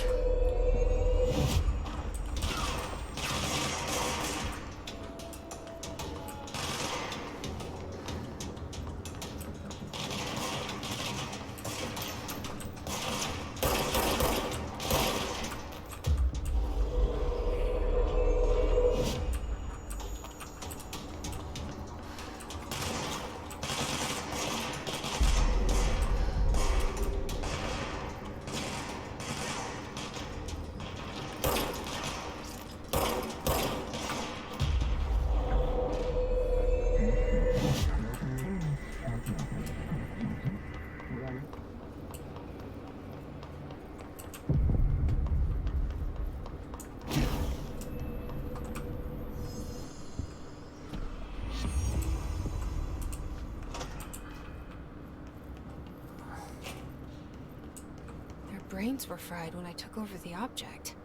Brains were fried when I took over the object.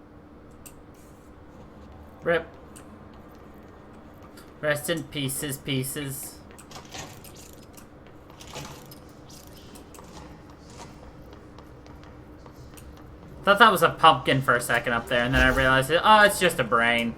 Rip. Rest in pieces, pieces. Thought that was a pumpkin for a second up there, and then I realized, oh, it's just a brain.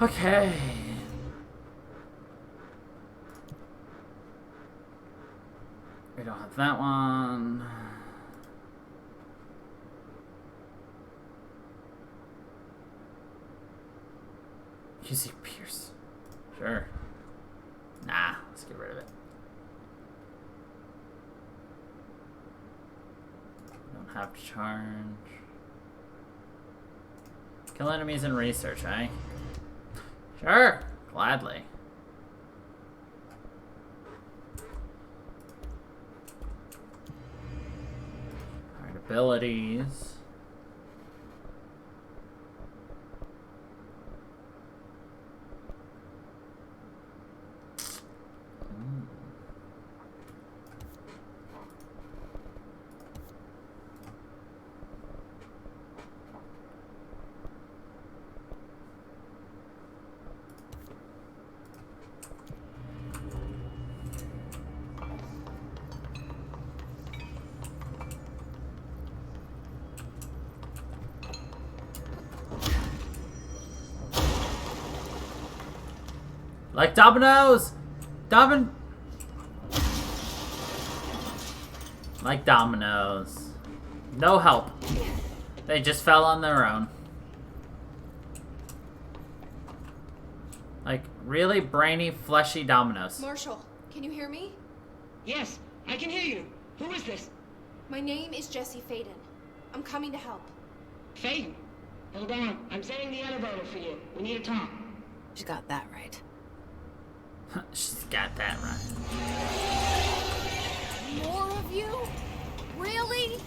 Okay. We don't have that one. QC Pierce. Sure. Nah, let's get rid of it. Don't have to charge. Kill enemies in research, eh? Sure, gladly. Alright, abilities. Like dominoes! Like dominoes. No help. They just fell on their own. Like, really brainy, fleshy dominoes. Marshall, can you hear me? Yes, I can hear you. Who is this? My name is Jesse Faden. I'm coming to help. Faden? Hold on. I'm setting the elevator for you. We need to talk. She's got that right. She's got that right. More of you? Really?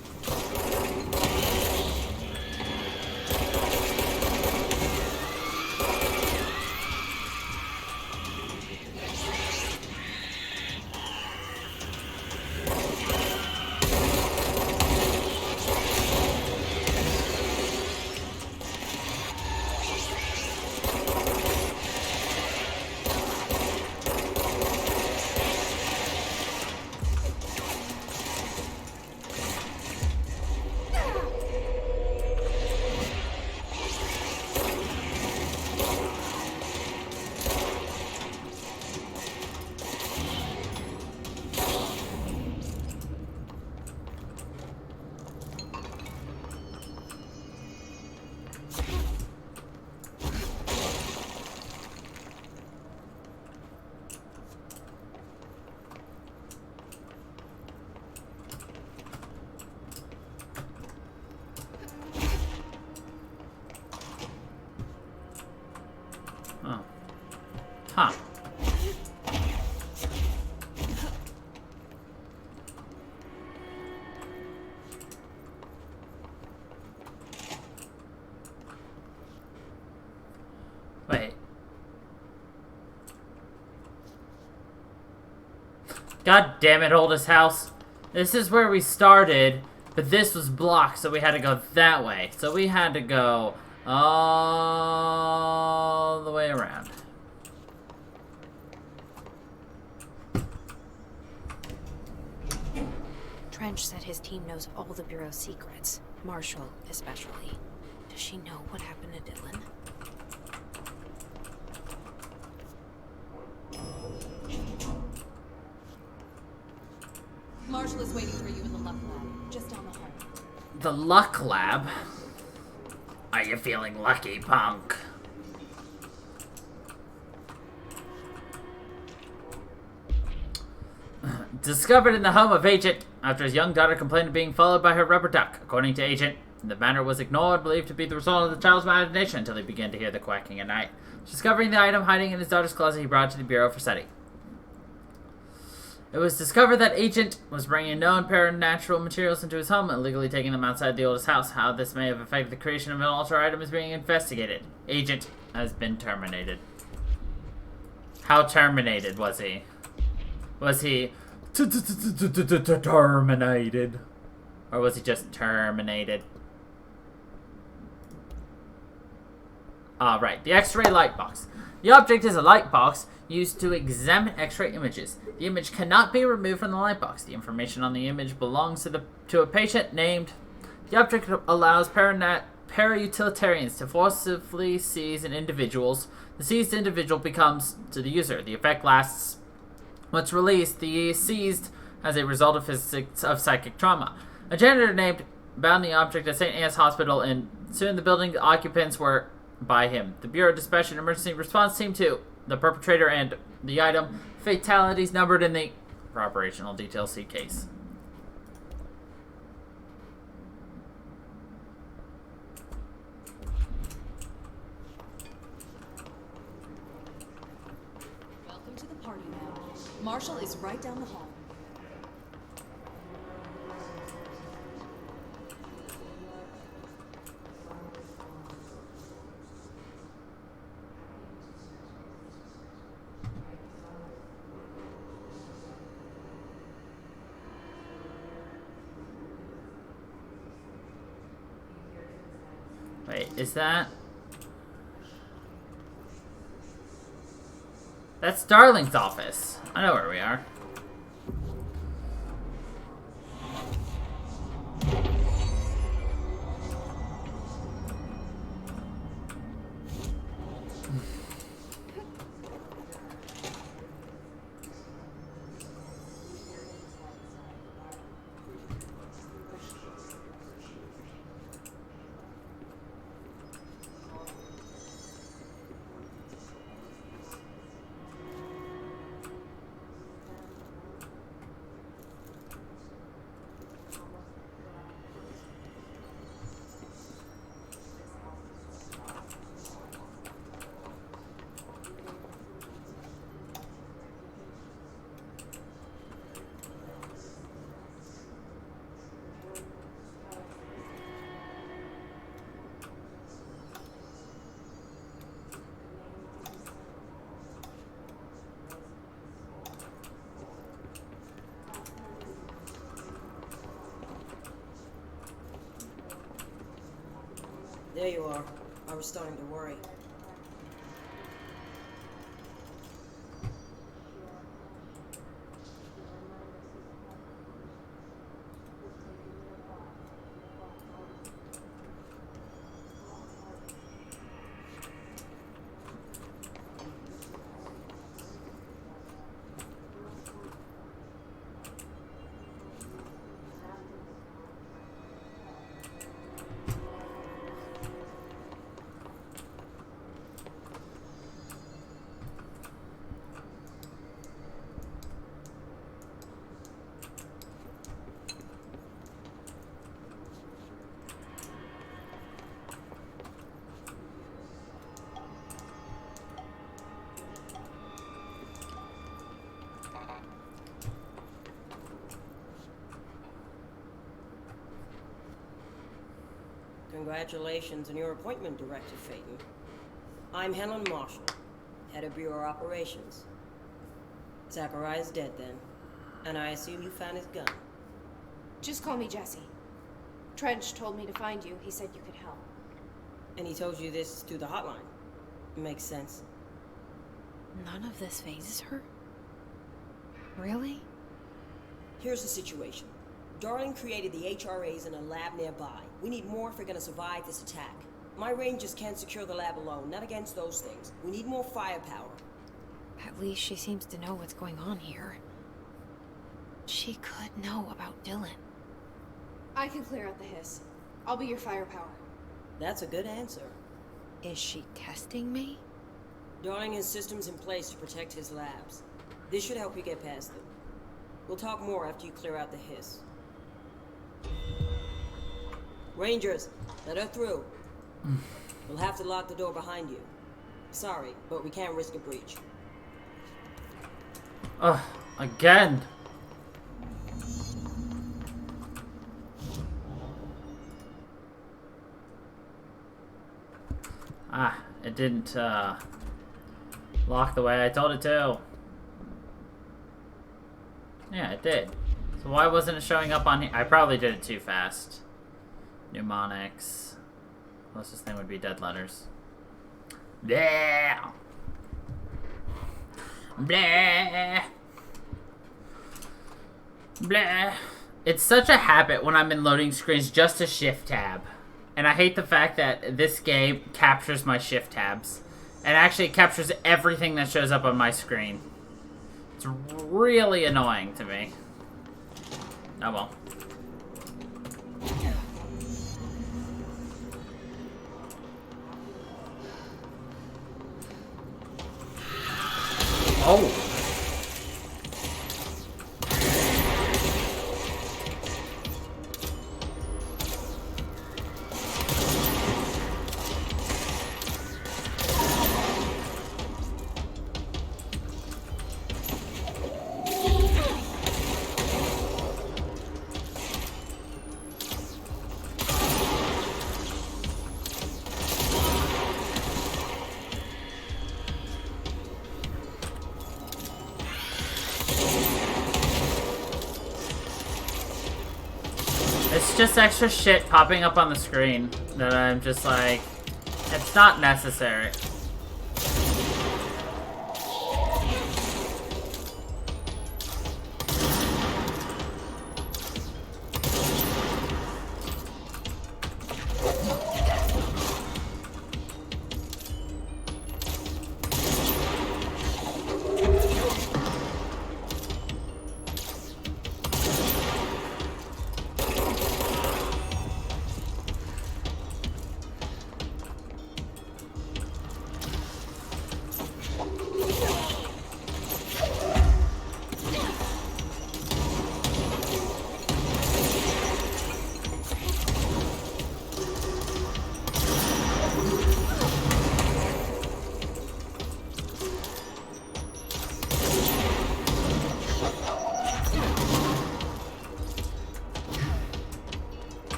Oh. Huh. Wait. God damn it, oldest house. This is where we started, but this was blocked, so we had to go that way. So we had to go all the way around. Trench said his team knows all the Bureau's secrets. Marshall, especially. Does she know what happened to Dylan? Marshall is waiting for you in the luck lab, just down the hall. The luck lab? Are you feeling lucky, punk? Discovered in the home of Agent after his young daughter complained of being followed by her rubber duck. According to Agent, the matter was ignored, believed to be the result of the child's imagination until he began to hear the quacking at night. Discovering the item hiding in his daughter's closet, he brought it to the Bureau for study. It was discovered that Agent was bringing known supernatural materials into his home and illegally taking them outside the oldest house. How this may have affected the creation of an altar item is being investigated. Agent has been terminated. How terminated was he? Was he terminated? Or was he just terminated? Right, the X-ray light box. The object is a light box used to examine X-ray images. The image cannot be removed from the light box. The information on the image belongs to a patient named. The object allows para-utilitarians to forcibly seize an individual. The seized individual becomes to the user. The effect lasts. Once released, the seized as a result of psychic trauma. A janitor named bound the object at St. Anne's Hospital, and soon the building occupants were by him. The Bureau dispatched an emergency response team to the perpetrator and the item. Fatalities numbered in the for operational details see case. Welcome to the party now. Marshall is right down the hall. Wait, is that... That's Darling's office. I know where we are. There you are. I was starting to worry. Congratulations on your appointment, Director Phaeton. I'm Helen Marshall, head of Bureau Operations. Zachariah's dead then, and I assume you found his gun. Just call me Jesse. Trench told me to find you. He said you could help. And he told you this through the hotline. Makes sense. None of this phases her? Really? Here's the situation. Darling created the HRAs in a lab nearby. We need more if we're gonna survive this attack. My rangers can't secure the lab alone, not against those things. We need more firepower. At least she seems to know what's going on here. She could know about Dylan. I can clear out the HISS. I'll be your firepower. That's a good answer. Is she testing me? Darling has systems in place to protect his labs. This should help you get past them. We'll talk more after you clear out the HISS. Rangers, let her through. We'll have to lock the door behind you. Sorry, but we can't risk a breach. Ugh, again. Ah, it didn't Lock the way I told it to. Yeah, it did. So why wasn't it showing up on here? I probably did it too fast. Mnemonics. Closest thing would be dead letters. Blah. Blah. Blah. It's such a habit when I'm in loading screens just to shift tab. And I hate the fact that this game captures my shift tabs. And actually captures everything that shows up on my screen. It's really annoying to me. Oh well. Oh! It's just extra shit popping up on the screen that I'm just like, it's not necessary.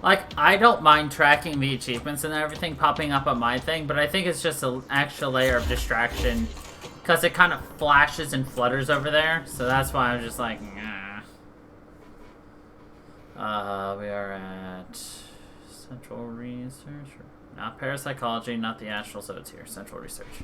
Like, I don't mind tracking the achievements and everything popping up on my thing, but I think it's just an extra layer of distraction because it kind of flashes and flutters over there, so that's why I'm just like, nah. We are at Central Research. Not Parapsychology, not the Astral, so it's here. Central Research.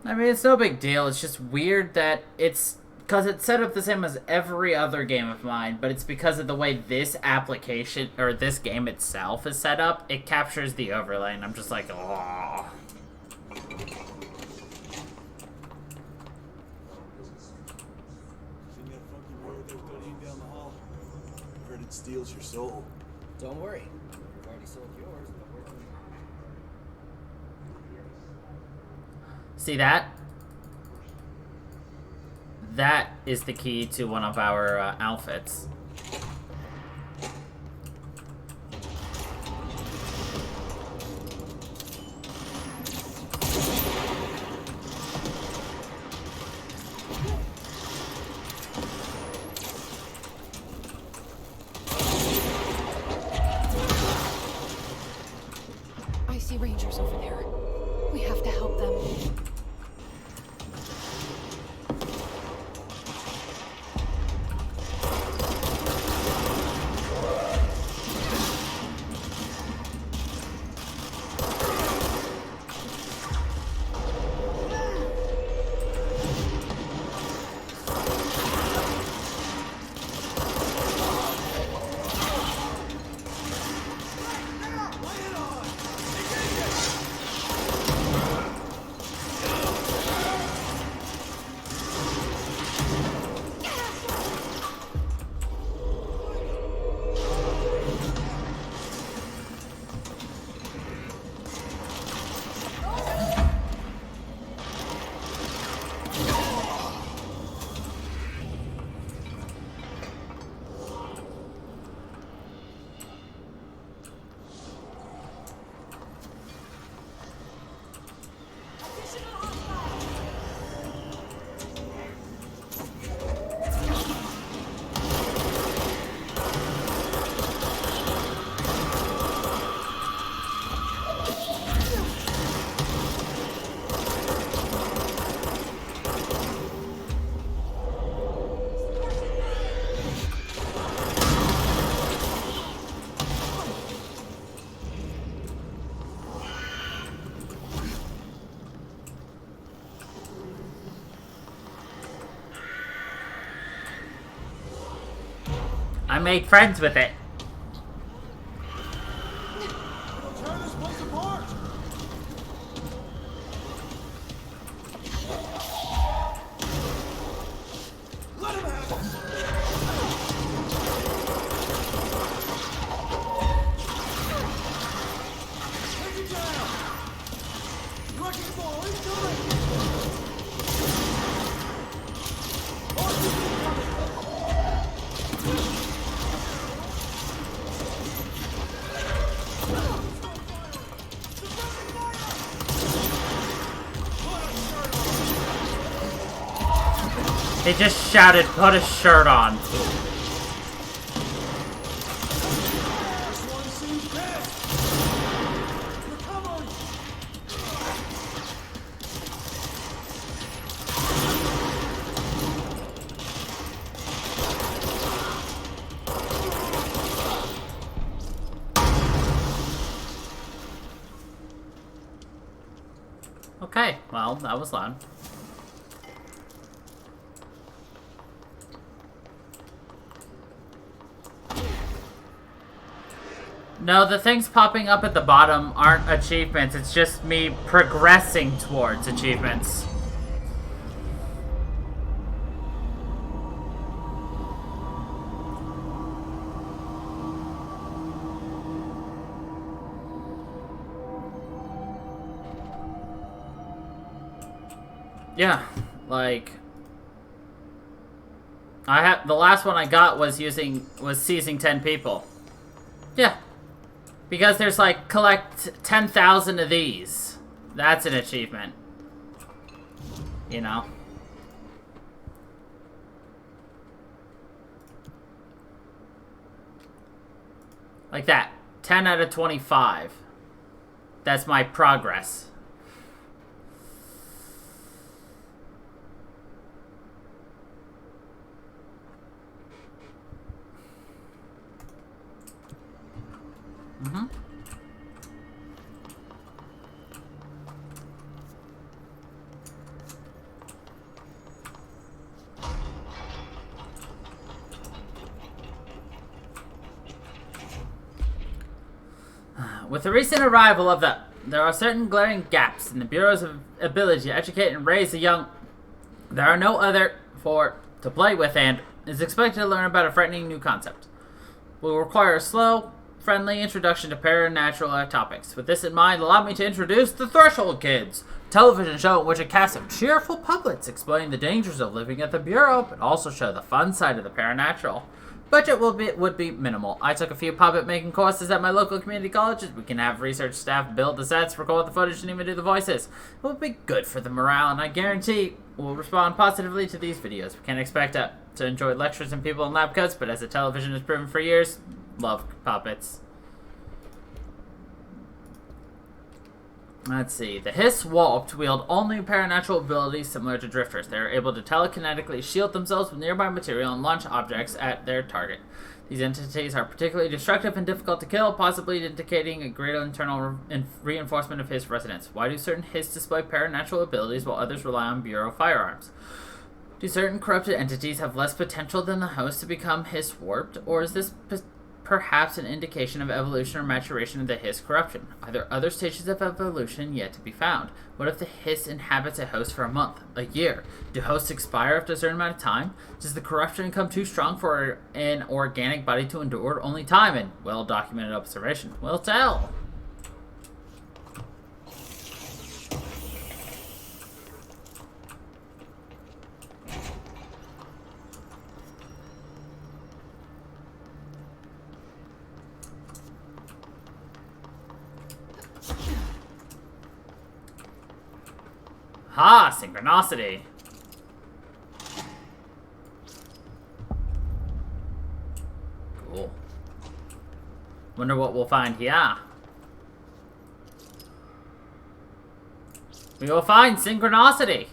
I mean, it's no big deal. It's just weird that it's... Because it's set up the same as every other game of mine, but it's because of the way this application, or this game itself is set up, it captures the overlay, and I'm just like, oh. Isn't that funky word they're studying down the hall? I heard it steals your soul. Don't worry. You've already sold yours, but we're... See that? That is the key to one of our outfits. I see Rangers over there. We have to help them. I made friends with it. Tear this place apart! Let him have it! Take it down! Wrecking ball incoming! He just shouted, put a shirt on. Okay, well, that was loud. No, the things popping up at the bottom aren't achievements. It's just me progressing towards achievements. Yeah, like the last one I got was seizing 10 people. Yeah. Because there's like, collect 10,000 of these. That's an achievement. You know? Like that. 10 out of 25. That's my progress. Mm-hmm. With the recent arrival of there are certain glaring gaps in the Bureau's ability to educate and raise the young. There are no other to play with and is expected to learn about a frightening new concept. Will require a slow, friendly introduction to paranatural topics. With this in mind, allow me to introduce the Threshold Kids, a television show in which a cast of cheerful puppets explain the dangers of living at the Bureau, but also show the fun side of the paranatural. Budget would be minimal. I took a few puppet making courses at my local community colleges. We can have research staff build the sets, record the footage, and even do the voices. It will be good for the morale, and I guarantee we'll respond positively to these videos. We can expect to enjoy lectures and people in lab coats, but as the television has proven for years, love puppets. Let's see. The HISS Warped wield only paranatural abilities similar to drifters. They are able to telekinetically shield themselves with nearby material and launch objects at their target. These entities are particularly destructive and difficult to kill, possibly indicating a greater internal reinforcement of HISS resonance. Why do certain HISS display paranatural abilities while others rely on Bureau firearms? Do certain corrupted entities have less potential than the host to become HISS warped, or is this perhaps an indication of evolution or maturation of the HISS corruption? Are there other stages of evolution yet to be found? What if the HISS inhabits a host for a month, a year? Do hosts expire after a certain amount of time? Does the corruption become too strong for an organic body to endure? Only time and well-documented observation will tell. Ha! Synchronicity! Cool. Wonder what we'll find here. We will find synchronicity!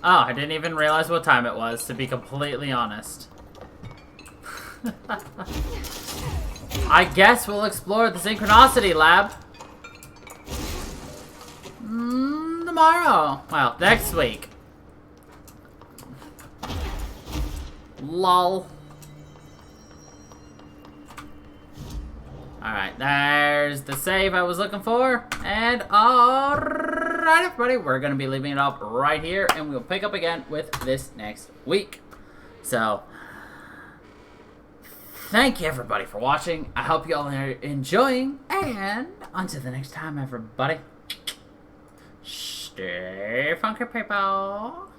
Oh, I didn't even realize what time it was, to be completely honest. I guess we'll explore the Synchronicity Lab. Tomorrow. Well, next week. Lol. Alright, there's the save I was looking for. And alright, everybody, we're going to be leaving it up right here. And we'll pick up again with this next week. So, thank you, everybody, for watching. I hope you all are enjoying. And until the next time, everybody, stay funky, people.